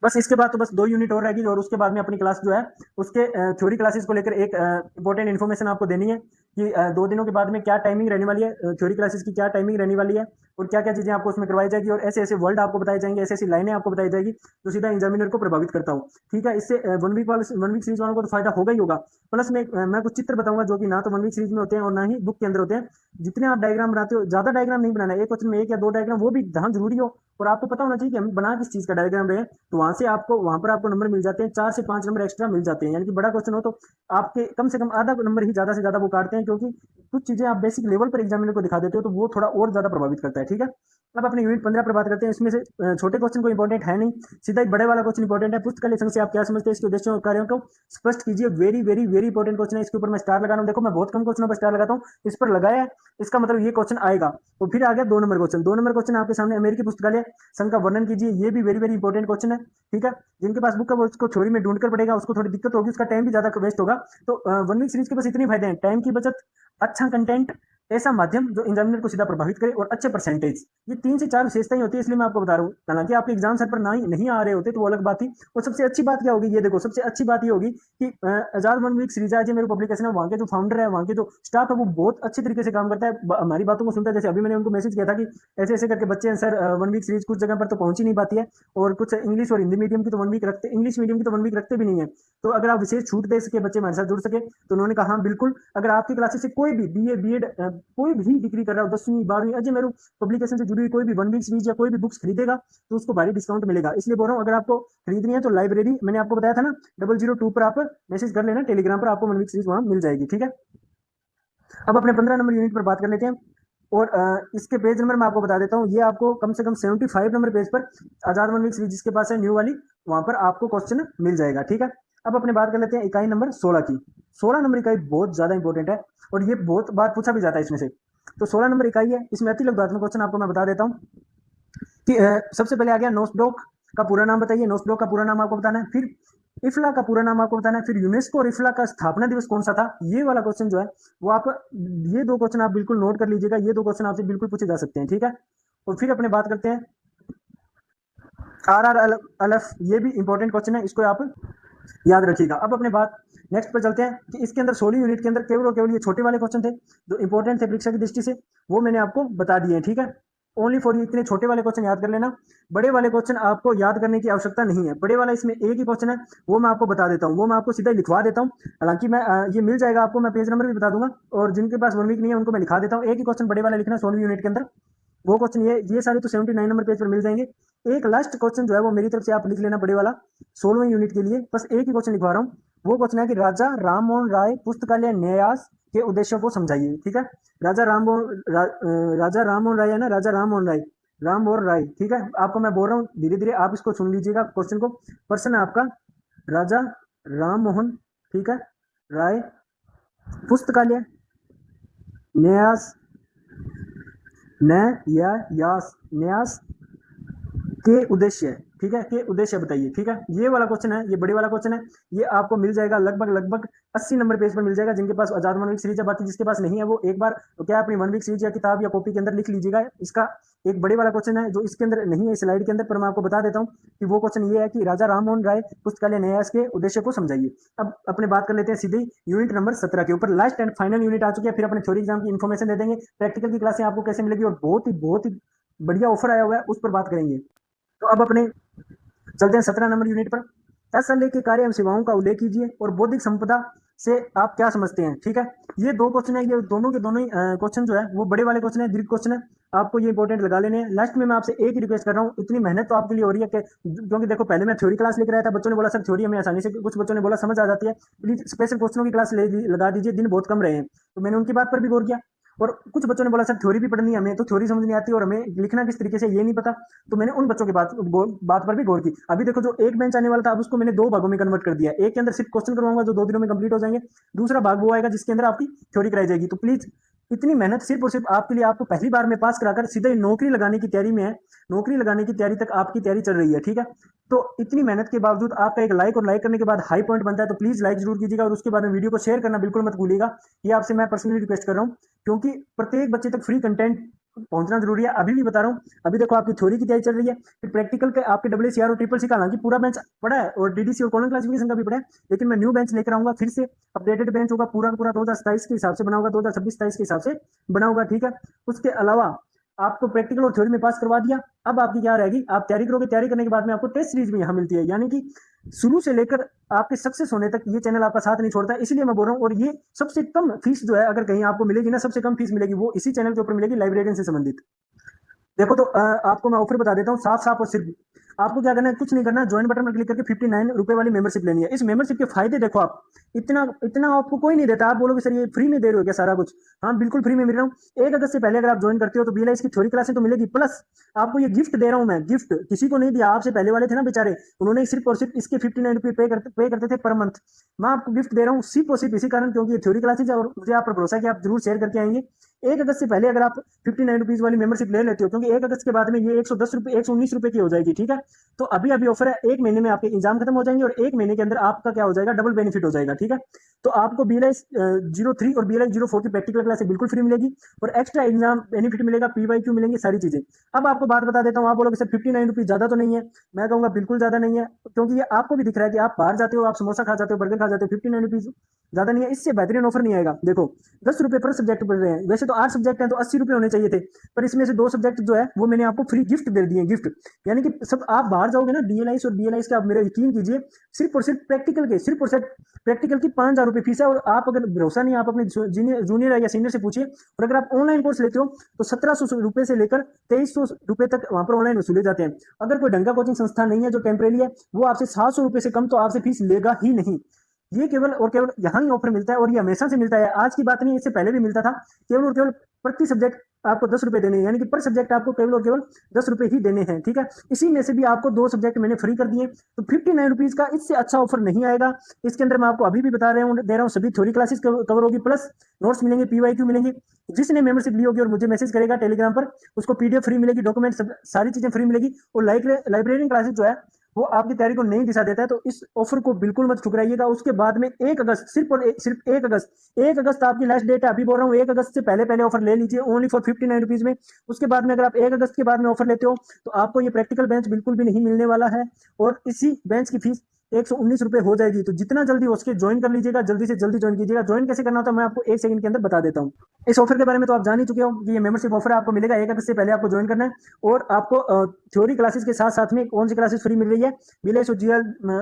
बस इसके बाद तो बस 2 यूनिट और रहेगी, और उसके बाद में अपनी क्लास जो है, उसके थ्योरी क्लासेस को लेकर एक इंपॉर्टेंट इन्फॉर्मेशन आपको देनी है कि 2 दिनों के बाद में क्या टाइमिंग रहने वाली है, थ्योरी क्लासेस की क्या टाइमिंग रहने वाली है, और क्या क्या चीजें आपको उसमें करवाई जाएगी, और ऐसे ऐसे वर्ड आपको बताए जाएंगे, ऐसी ऐसी लाइनें आपको बताई जाएगी जो सीधा एग्जामिनर को प्रभावित करता हो। ठीक है, इससे 1 वीक सीरीज वालों को तो फायदा होगा ही होगा। प्लस में मैं कुछ चित्र बताऊंगा जो कि ना तो 1 वीक सीरीज में होते हैं और ना ही बुक के अंदर होते हैं। जितने आप डायग्राम बनाते हो, ज्यादा डायग्राम नहीं बनाना है, एक क्वेश्चन में 1 या 2 डायग्राम, वो भी जहां जरूरी हो, और आपको पता होना चाहिए कि हम बना किस चीज का डायग्राम रहे, तो वहां पर आपको नंबर मिल जाते हैं, 4 से 5 नंबर एक्स्ट्रा मिल जाते हैं। यानी कि बड़ा क्वेश्चन हो तो आपके कम से कम आधा नंबर ही ज्यादा से ज्यादा वो काटते हैं, क्योंकि कुछ चीजें आप बेसिक लेवल पर एग्जामिनर को दिखा देते हो, तो वो थोड़ा और ज्यादा प्रभावित करता है। ठीक है, अब अपने यूनिट 15 पर बात करते हैं। इसमें से छोटे क्वेश्चन को इंपॉर्टेंट है नहीं, सीधा ही बड़े वाला क्वेश्चन इंपॉर्टेंट है। पुस्तकालय संघ से आप क्या समझते हैं, इसके उद्देश्यों और कार्यों को स्पष्ट कीजिए। Very very very important question है, इसके ऊपर मैं स्टार लगा रहा हूँ। देखो, मैं बहुत कम क्वेश्चनों पर स्टार लगाता हूँ, इस पर लगाया है, इसका मतलब ये क्वेश्चन आएगा। तो फिर आ गया 2 नंबर क्वेश्चन। 2 नंबर क्वेश्चन आपके सामने, अमेरिकी पुस्तकालय संघ का वर्णन कीजिए। ये भी वेरी वेरी इंपॉर्टेंट क्वेश्चन है। ठीक है, जिनके पास बुक है वो उसको थ्योरी में ढूंढकर पड़ेगा, उसको थोड़ी दिक्कत होगी, उसका टाइम भी ज्यादा वेस्ट होगा। तो 1 वीक सीरीज के पास इतने फायदे हैं: टाइम की बचत, अच्छा कंटेंट, ऐसा माध्यम जो एग्जामिनर को सीधा प्रभावित करे, और अच्छे परसेंटेज। ये 3 से 4 विशेषताएं होती है, इसलिए मैं आपको बता रहा हूँ। हालांकि आपके एग्जाम सर पर नहीं आ रहे होते तो वो अलग बात थी। और सबसे अच्छी बात क्या होगी, ये देखो, सबसे अच्छी बात ये होगी कि आजाद 1 वीक सीरीज है, मेरे पब्लिकेशन है, वहाँ के जो फाउंडर है, वहाँ के जो स्टाफ है, वो बहुत अच्छे तरीके से काम करता है, हमारी बातों को सुनता है। जैसे अभी मैंने उनको मैसेज किया था कि ऐसे ऐसे करके बच्चे हैं सर, 1 वीक सीरीज कुछ जगह पर तो पहुंच ही नहीं पाती है, और कुछ इंग्लिश और हिंदी मीडियम की तो 1 वीक रखते, इंग्लिश मीडियम की तो 1 वीक रखते भी नहीं है। तो अगर आप विशेष छूट दे सके, बच्चे हमारे साथ जुड़ सके, तो उन्होंने कहा हाँ बिल्कुल, अगर आपकी क्लासेस से कोई भी BA BEd कोई भी डिग्री कर रहा हो, 10वीं 12वीं, अजय मेरू पब्लिकेशन से जुड़ी हुई कोई भी 1 वीक सीरीज या कोई भी बुक्स खरीदेगा, तो उसको भारी डिस्काउंट मिलेगा। इसलिए बोल रहा हूँ, अगर आपको खरीदनी है तो लाइब्रेरी, मैंने आपको बताया था ना, 002 पर आप मैसेज कर लेना टेलीग्राम पर, आपको 1 वीक सीरीज वहां मिल जाएगी। ठीक है, अब अपने 15 नंबर यूनिट पर बात कर लेते हैं। और इसके पेज नंबर मैं आपको बता देता हूँ। ये आपको कम से कम 75 नंबर पेज पर आजाद 1 वीक सीरीज जिसके पास है न्यू वाली, वहां पर आपको क्वेश्चन मिल जाएगा। ठीक है, अब अपने बात कर लेते हैं इकाई नंबर 16 की। 16 नंबर इकाई बहुत ज्यादा इंपॉर्टेंट है, और ये बहुत बार पूछा भी जाता है इसमें से। तो 16 नंबर इकाई है, इसमें अति लघुत्मक क्वेश्चन आपको मैं बता देता हूँ कि सबसे पहले आ गया नोस्डॉक का पूरा नाम बताइए। नोस्डॉक का पूरा नाम आपको बताना है। फिर इफ्ला का पूरा नाम आपको बताना है। फिर यूनेस्को और इफ्ला का स्थापना दिवस कौन सा था, ये वाला क्वेश्चन जो है वो आप, ये 2 क्वेश्चन आप बिल्कुल नोट कर लीजिएगा। ये 2 क्वेश्चन आपसे बिल्कुल पूछे जा सकते हैं। ठीक है, और फिर अपने बात करते हैं RRLF, ये भी इंपॉर्टेंट क्वेश्चन है, इसको आप याद रखिएगा। अब अपने बात नेक्स्ट पर चलते हैं कि इसके अंदर 16 यूनिट के अंदर केवल और केवल ये छोटे वाले क्वेश्चन थे जो इंपॉर्टेंट थे परीक्षा की दृष्टि से, वो मैंने आपको बता दिए हैं। ठीक है, ओनली फॉर यू। इतने छोटे वाले क्वेश्चन याद कर लेना, बड़े वाले क्वेश्चन आपको याद करने की आवश्यकता नहीं है। बड़े वाला इसमें एक ही क्वेश्चन है, वो मैं आपको बता देता हूँ, वो मैं आपको सीधा लिखवा देता हूँ। हालांकि मैं ये मिल जाएगा आपको, मैं पेज नंबर भी बता दूंगा, और जिनके पास 1 वीक नहीं है उनको मैं लिखा देता हूँ। एक ही क्वेश्चन बड़े वाला लिखना 16वीं यूनिट के अंदर, वो क्वेश्चन ये सारे तो 79 नंबर पेज पर मिल जाएंगे। एक लास्ट क्वेश्चन जो है वो मेरी तरफ से आप लिख लेना बड़े वाला 16वीं यूनिट के लिए, बस एक ही क्वेश्चन लिखवा रहा हूँ। वो क्वेश्चन है कि राजा राम मोहन राय पुस्तकालय न्यास के उद्देश्यों को समझाइए। ठीक है, राजा राम मोहन राय है ना, राजा राम मोहन राय, राम और राय। ठीक है, आपको मैं बोल रहा हूँ धीरे धीरे आप इसको सुन लीजिएगा क्वेश्चन को। प्रश्न है आपका, राजा राम मोहन, ठीक है, राय पुस्तकालय न्यास, न्यास के उद्देश्य, ठीक है, के उद्देश्य बताइए। ठीक है, ये वाला क्वेश्चन है, ये बड़ी वाला क्वेश्चन है, ये आपको मिल जाएगा लगभग 80 नंबर पेज पर मिल जाएगा, जिनके पास आजाद 1 वीक सीरीज है। बाकी जिसके पास नहीं है वो एक बार तो क्या अपनी 1 वीक सीरीज या किताब या कॉपी के अंदर लिख लीजिएगा। इसका एक बड़े वाला क्वेश्चन है जो इसके अंदर नहीं है स्लाइड के अंदर, पर मैं आपको बता देता हूँ कि वो क्वेश्चन ये है कि राजा राम मोहन राय पुस्तकालय न्यास के उद्देश्य को समझाइए। अब अपने बात कर लेते हैं सीधे यूनिट नंबर 17 के ऊपर। लास्ट एंड फाइनल यूनिट आ चुकी है, फिर अपने थ्योरी एग्जाम की इन्फॉर्मेशन दे देंगे, प्रैक्टिकल की क्लासें आपको कैसे मिलेगी, और बहुत ही बढ़िया ऑफर आया हुआ है उस पर बात करेंगे। तो अब अपने चलते हैं 17 नंबर यूनिट पर। एसएलए के कार्य एवं सेवाओं का उल्लेख कीजिए और बौद्धिक संपदा से आप क्या समझते हैं। ठीक है, ये दो क्वेश्चन है, ये दोनों के दोनों ही क्वेश्चन जो है वो बड़े वाले क्वेश्चन है, दीर्घ क्वेश्चन है, आपको ये इंपॉर्टेंट लगा लेने हैं। लास्ट में मैं आपसे एक ही रिक्वेस्ट कर रहा हूँ, इतनी मेहनत तो आपके लिए हो रही है कि क्योंकि देखो पहले मैं थ्योरी क्लास लेकर आया था, बच्चों ने बोला सर थ्योरी हमें आसानी से, कुछ बच्चों ने बोला समझ आ जाती है, प्लीज स्पेशल क्वेश्चनों की क्लास लगा दीजिए, दिन बहुत कम रहे हैं। तो मैंने उनकी बात पर भी गौर किया, और कुछ बच्चों ने बोला सर थ्योरी भी पढ़नी है हमें, तो थ्योरी समझ नहीं आती और हमें लिखना किस तरीके से ये नहीं पता। तो मैंने उन बच्चों की बात पर भी गौर की। अभी देखो जो एक बेंच आने वाला था, अब उसको मैंने 2 भागों में कन्वर्ट कर दिया। एक के अंदर सिर्फ क्वेश्चन करवाऊंगा जो 2 दिनों में कंप्लीट हो जाएंगे, दूसरा भाग वो आएगा जिसके अंदर आपकी थ्योरी कराई जाएगी। तो प्लीज इतनी मेहनत सिर्फ और सिर्फ आपके लिए, आपको पहली बार में पास कराकर सीधे नौकरी लगाने की तैयारी में है, नौकरी लगाने की तैयारी तक आपकी तैयारी चल रही है। ठीक है, तो इतनी मेहनत के बावजूद आपका एक लाइक, और लाइक करने के बाद हाई पॉइंट बनता है, तो प्लीज लाइक जरूर कीजिएगा, और उसके बाद में वीडियो को शेयर करना बिल्कुल मत भूलिएगा। ये आपसे मैं पर्सनली रिक्वेस्ट कर रहा हूँ, क्योंकि प्रत्येक बच्चे तक फ्री कंटेंट पहुंचना जरूरी है। अभी भी बता रहा हूँ, अभी देखो आपकी थ्योरी की तैयारी चल रही है, फिर प्रैक्टिकल के आपके WCR और ट्रिपल सी का हालांकि पूरा बेंच पड़ा है, और DDC और कॉलम क्लासिफिकेशन का भी पड़ा है, लेकिन मैं न्यू बेंच लेकर आऊंगा, फिर से अपडेटेड बेंच होगा, पूरा का पूरा 2027 के हिसाब से बनाऊंगा, 2026-27 के हिसाब से बनाऊंगा। ठीक है, उसके अलावा आपको प्रैक्टिकल और थ्योरी में पास करवा दिया, अब आपकी क्या रहेगी, आप तैयारी करोगे, तैयारी करने के बाद में आपको टेस्ट सीरीज भी यहाँ मिलती है, यानी कि शुरू से लेकर आपके सक्सेस होने तक ये चैनल आपका साथ नहीं छोड़ता है, इसलिए मैं बोल रहा हूँ। और ये सबसे कम फीस जो है, अगर कहीं आपको मिलेगी ना, सबसे कम फीस मिलेगी वो इसी चैनल के ऊपर मिलेगी, लाइब्रेरियन से संबंधित। देखो तो आपको मैं ऑफर बता देता हूँ साफ साफ, और सिर्फ आपको क्या करना है, कुछ नहीं करना, ज्वाइन बटन पर क्लिक करके 59 रुपए वाली मेंबरशिप लेनी है। इस मेंबरशिप के फायदे देखो आप, इतना इतना आपको कोई नहीं देता। आप बोलोगे सर ये फ्री में दे रहे हो क्या सारा कुछ? हाँ बिल्कुल फ्री में मिल रहा हूँ। 1 अगस्त से पहले अगर आप ज्वाइन करते हो तो BLIS की थ्योरी क्लासें तो मिलेगी, प्लस आपको ये गिफ्ट दे रहा हूँ मैं, गिफ्ट किसी को नहीं दिया, आपसे पहले वाले थे ना बेचारे, उन्होंने सिर्फ और सिर्फ इसके 59 रुपये पे करते थे पर मंथ। मैं आपको गिफ्ट दे रहा हूँ सिर्फ और सिर्फ इसी कारण, क्योंकि ये थ्योरी क्लासेज है और मुझे आप पर भरोसा है कि आप जरूर शेयर करके आएंगे। 1 अगस्त से पहले अगर आप 59 रुपीज वाली मेंबरशिप ले लेते हो, क्योंकि 1 अगस्त के बाद में ये 110 रुपए 119 रुपए की हो जाएगी। ठीक है, तो अभी अभी ऑफर है, 1 महीने में आपके एग्जाम खत्म हो जाएंगे और 1 महीने के अंदर आपका क्या हो जाएगा, डबल बेनिफिट हो जाएगा। ठीक है, तो आपको BLIS 03 और BLIS 04 की प्रैक्टिकल क्लास बिल्कुल फ्री मिलेगी, और एक्स्ट्रा एग्जाम बेनिफिट मिलेगा, PYQ मिलेंगे, सारी चीजें। अब आपको बात बता देता हूँ, आप बोलोगे सर 59 रुपीज ज्यादा तो नहीं है? मैं कहूंगा बिल्कुल ज्यादा नहीं है, क्योंकि ये आपको भी दिख रहा है कि आप बाहर जाते हो, आप समोसा खा जाते हो, बर्गर खा जाते हो, 59 रुपीज ज्यादा नहीं है। इससे बेहतरीन ऑफर नहीं आएगा। देखो 10 रुपए पर सब्जेक्ट पढ़ रहे हैं, वैसे तो 8 सब्जेक्ट हैं तो 80 रुपए होने चाहिए थे, पर इसमें से 2 सब्जेक्ट जो है वो मैंने आपको फ्री गिफ्ट दे दिए, गिफ्ट। यानी कि सब आप बाहर जाओगे ना, DLIS और BLIS के, आप मेरे यकीन कीजिए, सिर्फ और सिर्फ प्रैक्टिकल के, सिर्फ और सिर्फ प्रैक्टिकल की 5000 रुपए फीस है। और आप अगर भरोसा नहीं, आप अपने जूनियर या सीनियर से पूछिए, और अगर आप ऑनलाइन कोर्स लेते हो तो 1700 रुपए से लेकर 2300 रुपए तक वहां पर ऑनलाइन वसूले जाते हैं। अगर कोई ढंग का कोचिंग संस्था नहीं है जो टेम्परेरी है, वो आपसे 700 रुपए से कम तो आपसे फीस लेगा ही नहीं। ये केवल और केवल यहाँ ही ऑफर मिलता है, और ये हमेशा से मिलता है, आज की बात नहीं, इससे पहले भी मिलता था। केवल और केवल प्रति सब्जेक्ट आपको 10 रुपए देने हैं, यानी कि पर सब्जेक्ट आपको केवल और केवल 10 रुपए ही देने हैं। ठीक है, इसी में से भी आपको 2 सब्जेक्ट मैंने फ्री कर दिए, तो 59 रुपीज का इससे अच्छा ऑफर नहीं आएगा। इसके अंदर मैं आपको अभी भी बता रहा हूँ, दे रहा हूँ, सभी थ्योरी क्लासेस कवर होगी, प्लस नोट्स मिलेंगे, PYQ मिलेंगे। जिसने मेंबरशिप ली होगी और मुझे मैसेज करेगा टेलीग्राम पर, उसको PDF फ्री मिलेगी, डॉक्यूमेंट सारी चीजें फ्री मिलेगी, और लाइब्रेरी क्लासेस जो है वो आपकी तैयारी को नहीं दिशा देता है। तो इस ऑफर को बिल्कुल मत ठुकराइएगा। उसके बाद में 1 अगस्त, सिर्फ 1 अगस्त आपकी लास्ट डेट है। अभी बोल रहा हूँ 1 अगस्त से पहले पहले ऑफर ले लीजिए, ओनली फॉर 59 रुपीज में। उसके बाद में अगर आप 1 अगस्त के बाद में ऑफर लेते हो तो आपको ये प्रैक्टिकल बेंच बिल्कुल भी नहीं मिलने वाला है, और इसी बेंच की फीस 119 रुपये हो जाएगी। तो जितना जल्दी हो सके ज्वाइन कर लीजिएगा, जल्दी से जल्दी ज्वाइन कीजिएगा। ज्वाइन कैसे करना होता है मैं आपको 1 सेकंड के अंदर बता देता हूँ। इस ऑफर के बारे में तो आप जान ही चुके हो कि ये मेंबरशिप ऑफर आपको मिलेगा 1 अगस्त से पहले आपको ज्वाइन करना है। और आपको थ्योरी क्लासेस के साथ साथ में कौन सी क्लासेस फ्री मिल रही है, बीएलएस और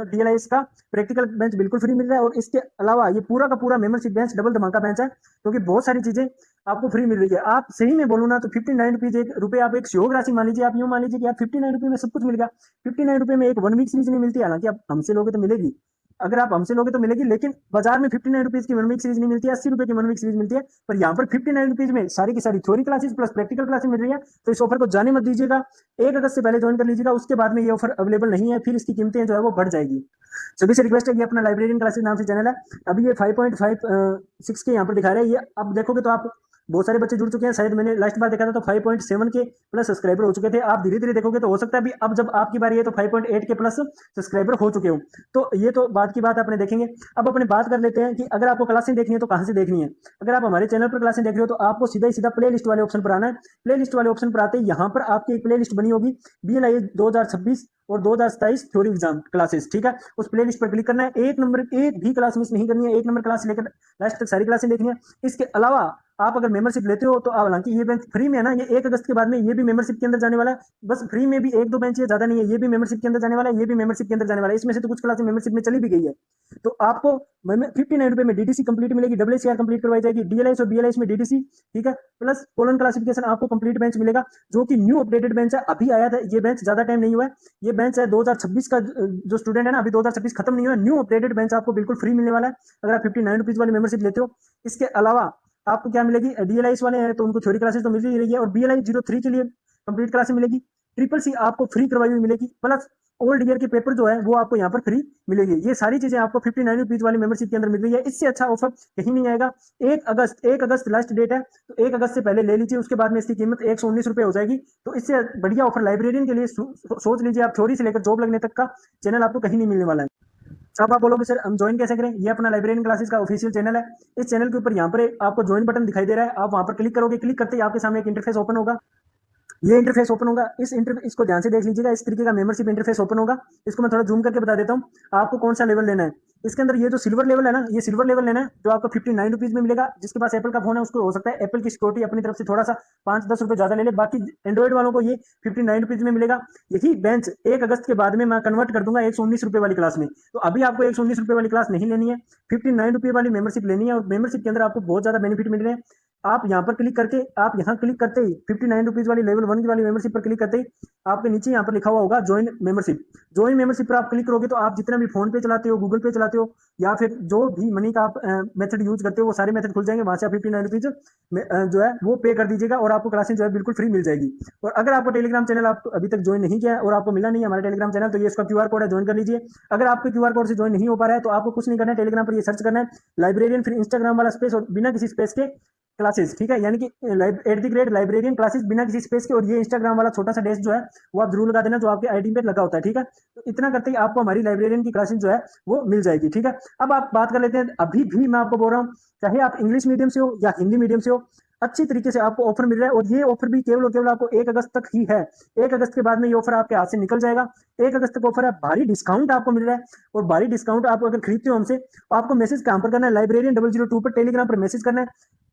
डीएलआईएस का प्रैक्टिकल बेंच बिल्कुल फ्री मिल रहा है। और इसके अलावा ये पूरा का पूरा मेंबरशिप बेंच डबल धमाका बेंच है, क्योंकि बहुत सारी चीजें आपको फ्री मिल रही है। आप सही में बोलूँ ना तो 59 रुपये आप एक योग राशि मान लीजिए, आप यूं मान लीजिए कि आप 59 रुपये में सब कुछ मिल गया। 59 रुपये में एक 1 वीक सीरीज नहीं मिलती, हालांकि आप हमसे लोगे तो मिलेगी, अगर आप हमसे लोगे तो मिलेगी, लेकिन बाजार में 59 रुपीज की 1 वीक सीरीज नहीं मिलती है, 80 रुपए की 1 वीक सीरीज मिलती है। पर यहाँ पर 59 रुपीज में सारी की सारी theory classes plus practical classes मिल रही है। तो इस ऑफर को जाने मत दीजिएगा, 1 अगस्त से पहले ज्वाइन कर लीजिएगा, उसके बाद में ये ऑफर अवेलेबल नहीं है, फिर इसकी कीमतें जो है वो बढ़ जाएगी। सभी से रिक्वेस्ट है, ये अपना लाइब्रेरियन क्लासेस नाम से चैनल है, अभी ये 5.56 के यहाँ पर दिखा रहे हैं। ये अब देखोगे तो आप बहुत सारे बच्चे जुड़ चुके हैं, शायद मैंने लास्ट बार देखा था तो 5.7 के प्लस सब्सक्राइबर हो चुके थे। आप धीरे धीरे देखोगे तो हो सकता है अभी अब जब आपकी बारी है तो 5.8 के प्लस सब्सक्राइबर हो चुके हो। तो ये तो बात की बात अपने देखेंगे। अब अपने बात कर लेते हैं कि अगर आपको क्लासें देखनी है तो कहाँ से देखनी है। अगर आप हमारे चैनल पर क्लासें देख रहे हो तो आपको सीधा ही सीधा प्ले लिस्ट वाले ऑप्शन पर आना है। प्ले लिस्ट वाले ऑप्शन पर आते ही यहाँ पर आपकी एक प्ले लिस्ट बनी होगी, BLIS 2026 और 2027 थ्योरी एग्जाम क्लासेस, ठीक है। उस प्ले लिस्ट पर क्लिक करना है, एक नंबर एक भी क्लास मिस नहीं करनी है, 1 नंबर क्लास लेकर लास्ट तक सारी क्लासें देखनी है। इसके अलावा आप अगर मेंबरशिप लेते हो तो हालांकि ये बेंच फ्री में है ना, ये 1 अगस्त के बाद में ये भी मेंबरशिप के अंदर जाने वाला है। बस फ्री में भी 1-2 बेंच है, ज्यादा नहीं है, ये भी मेंबरशिप के अंदर जाने वाला है, ये भी मेंबरशिप के अंदर जाने वाला है। इसमें से तो कुछ क्लासें मेंबरशिप में चली भी गई है। तो आपको 59 रुपये में DTC कंप्लीट मिलेगी, WCR कंप्लीट करवाई जाएगी, DLIS और BLIS में DTC, ठीक है, प्लस कोलन क्लासिफिकेशन आपको कंप्लीट बेंच मिलेगा, जो कि न्यू अपडेटेड बेंच है, अभी आया था ये बेंच, ज्यादा टाइम नहीं हुआ है। ये बेंच है 2026 का, जो स्टूडेंट है ना, अभी 2026 खत्म नहीं हुआ, न्यू अपडेटेड बेंच आपको बिल्कुल फ्री मिलने वाला है अगर आप 59 रुपीज वाली मेंबरशिप लेते हो। इसके अलावा आपको क्या मिलेगी, DLIS वाले हैं तो उनको थ्योरी क्लासेस तो मिल ही रही है, और BLI 03 के लिए कंप्लीट क्लासेस मिलेगी, CCC आपको फ्री करवाई हुई मिलेगी, प्लस ओल्ड ईयर के पेपर जो है वो आपको यहाँ पर फ्री मिलेगी। ये सारी चीजें आपको 59 रुपीज वाली मेंबरशिप के अंदर मिल रही है। इससे अच्छा ऑफर कहीं नहीं आएगा। 1 अगस्त लास्ट डेट है, तो 1 अगस्त से पहले ले लीजिए, उसके बाद में इसकी कीमत 119 रुपये हो जाएगी। तो इससे बढ़िया ऑफर लाइब्रेरियन के लिए सोच लीजिए आप, थ्योरी से लेकर जॉब लगने तक का चैनल आपको कहीं नहीं मिलने वाला है। अब आप बोलोगे सर हम ज्वाइन कैसे करें। ये अपना लाइब्रेरियन क्लासेस का ऑफिशियल चैनल है। इस चैनल के ऊपर यहाँ पर आपको ज्वाइन बटन दिखाई दे रहा है, आप वहां पर क्लिक करोगे, क्लिक करते ही आपके सामने एक इंटरफेस ओपन होगा। ये इंटरफेस ओपन होगा, इसको ध्यान से देख लीजिएगा, इस तरीके का मेंबरशिप इंटरफेस ओपन होगा। इसको मैं थोड़ा जूम करके बता देता हूँ आपको कौन सा लेवल लेना है। इसके अंदर ये जो सिल्वर लेवल है ना, ये सिल्वर लेवल लेना है, जो आपको 59 रुपीज में मिलेगा। जिसके पास एप्पल का फोन है उसको हो सकता है एप्पल की सिक्योरिटी अपनी तरफ से थोड़ा सा 5-10 रुपए ज्यादा ले ले, बाकी एंड्रॉइड वालों को ये 59 रुपीज में मिलेगा। यही बेंच 1 अगस्त के बाद में मैं कन्वर्ट कर दूंगा 119 रुपए वाली क्लास में। तो अभी आपको 119 रुपए वाली क्लास नहीं लेनी है, 59 रुपए वाली मेंबरशिप लेनी है, और मेंबरशिप के अंदर आपको बहुत ज्यादा बेनिफिट मिल रहे हैं। आप यहाँ पर क्लिक करके, आप यहाँ क्लिक करते ही 59 रुपीज वाली लेवल 1 की वाली मेंबरशिप पर क्लिक करते ही आपके नीचे यहाँ पर लिखा हुआ होगा ज्वाइन मेंबरशिप। ज्वाइन मेंबरशिप पर आप क्लिक करोगे तो आप जितना भी फोन पे चलाते हो, गूगल पे चलाते हो, या फिर जो भी मनी का आप मेथड यूज करते हो, वो सारे मेथड खुल जाएंगे। वहां से आप 59 रुपीज जो है वो पे कर दीजिएगा और आपको क्लासेस जो है बिल्कुल फ्री मिल जाएगी। और अगर आपको टेलीग्राम चैनल आप अभी तक ज्वाइन नहीं किया है और आपको मिला नहीं है हमारा टेलीग्राम चैनल, तो ये इसका QR कोड है, ज्वाइन कर लीजिए। अगर आपके QR कोड से ज्वाइन नहीं हो पा रहा है तो आपको कुछ नहीं करना है, टेलीग्राम पर ये सर्च करना है लाइब्रेरियन, फिर इंस्टाग्राम वाला स्पेस और बिना किसी स्पेस के क्लासेस, ठीक है, यानी कि @लाइब्रेरियन क्लासेस बिना किसी स्पेस के, और ये इंस्टाग्राम वाला छोटा सा डैश जो है वो आप जरूर लगा देना, जो आपके आईडी पे लगा होता है, ठीक है। तो इतना करते ही आपको हमारी लाइब्रेरियन की क्लासेस जो है वो मिल जाएगी, ठीक है। अब आप बात कर लेते हैं, अभी भी मैं आपको बोल रहा हूँ, चाहे आप इंग्लिश मीडियम से हो या हिंदी मीडियम से हो, अच्छी तरीके से आपको ऑफर मिल रहा है। और ये ऑफर भी केवल और केवल आपको 1 अगस्त तक ही है। 1 अगस्त के बाद में ये ऑफर आपके हाथ से निकल जाएगा। 1 अगस्त तक ऑफर है, भारी डिस्काउंट आपको मिल रहा है, और भारी डिस्काउंट आप अगर खरीदते हो हमसे तो आपको मैसेज कहां पर करना है, लाइब्रेरियन 002 पर टेलीग्राम पर मैसेज करना है।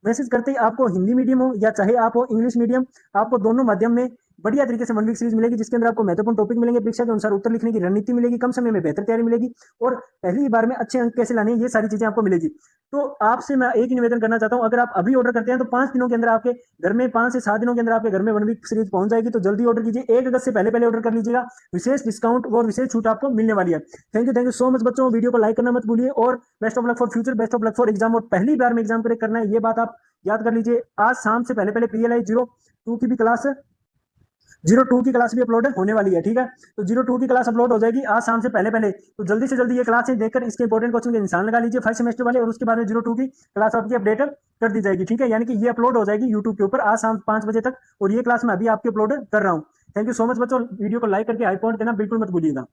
मैसेज करते ही आपको हिंदी मीडियम हो या चाहे आप हो इंग्लिश मीडियम, आपको दोनों माध्यम में बढ़िया तरीके से 1 वीक सीरीज मिलेगी, जिसके अंदर आपको महत्वपूर्ण टॉपिक मिलेंगे, परीक्षा के अनुसार उत्तर लिखने की रणनीति मिलेगी, कम समय में बेहतर तैयारी मिलेगी, और पहली बार में अच्छे अंक कैसे लाने, ये सारी चीजें आपको मिलेगी। तो आपसे मैं एक ही निवेदन करना चाहता हूं, अगर आप अभी ऑर्डर करते हैं तो 5 दिनों के अंदर आपके घर में, 5 से 7 दिनों के अंदर आपके घर में 1 वीक सीरीज पहुंच जाएगी। तो जल्दी ऑर्डर कीजिए, 1 अगस्त से पहले पहले ऑर्डर कर लीजिएगा, विशेष डिस्काउंट और विशेष छूट आपको मिलने वाली है। थैंक यू सो मच बच्चों, वीडियो को लाइक करना मत भूलिए, और best of luck for future, best of luck for exam. और पहली बार में एग्जाम क्रैक करना है, ये बात आप याद कर लीजिए। आज शाम से पहले पहले PLI 02 की भी क्लास 02 की क्लास भी अपलोड होने वाली है, ठीक है। तो 02 की क्लास अपलोड हो जाएगी आज शाम से पहले पहले। तो जल्दी से जल्दी ये क्लासें देखकर इसके इंपॉर्टेंट क्वेश्चन के निशान लगा लीजिए फर्स्ट सेमेस्टर वाले, और उसके बाद में 02 की क्लास आपकी अपडेट कर दी जाएगी, ठीक है। यानी कि ये अपलोड हो जाएगी यूट्यूब के ऊपर आज शाम 5 बजे तक, और ये क्लास मैं अभी आपकी अपलोड कर रहा हूँ। थैंक यू सो मच बच्चों, वीडियो को लाइक करके हाई पॉइंट देना बिल्कुल मत भूलिएगा।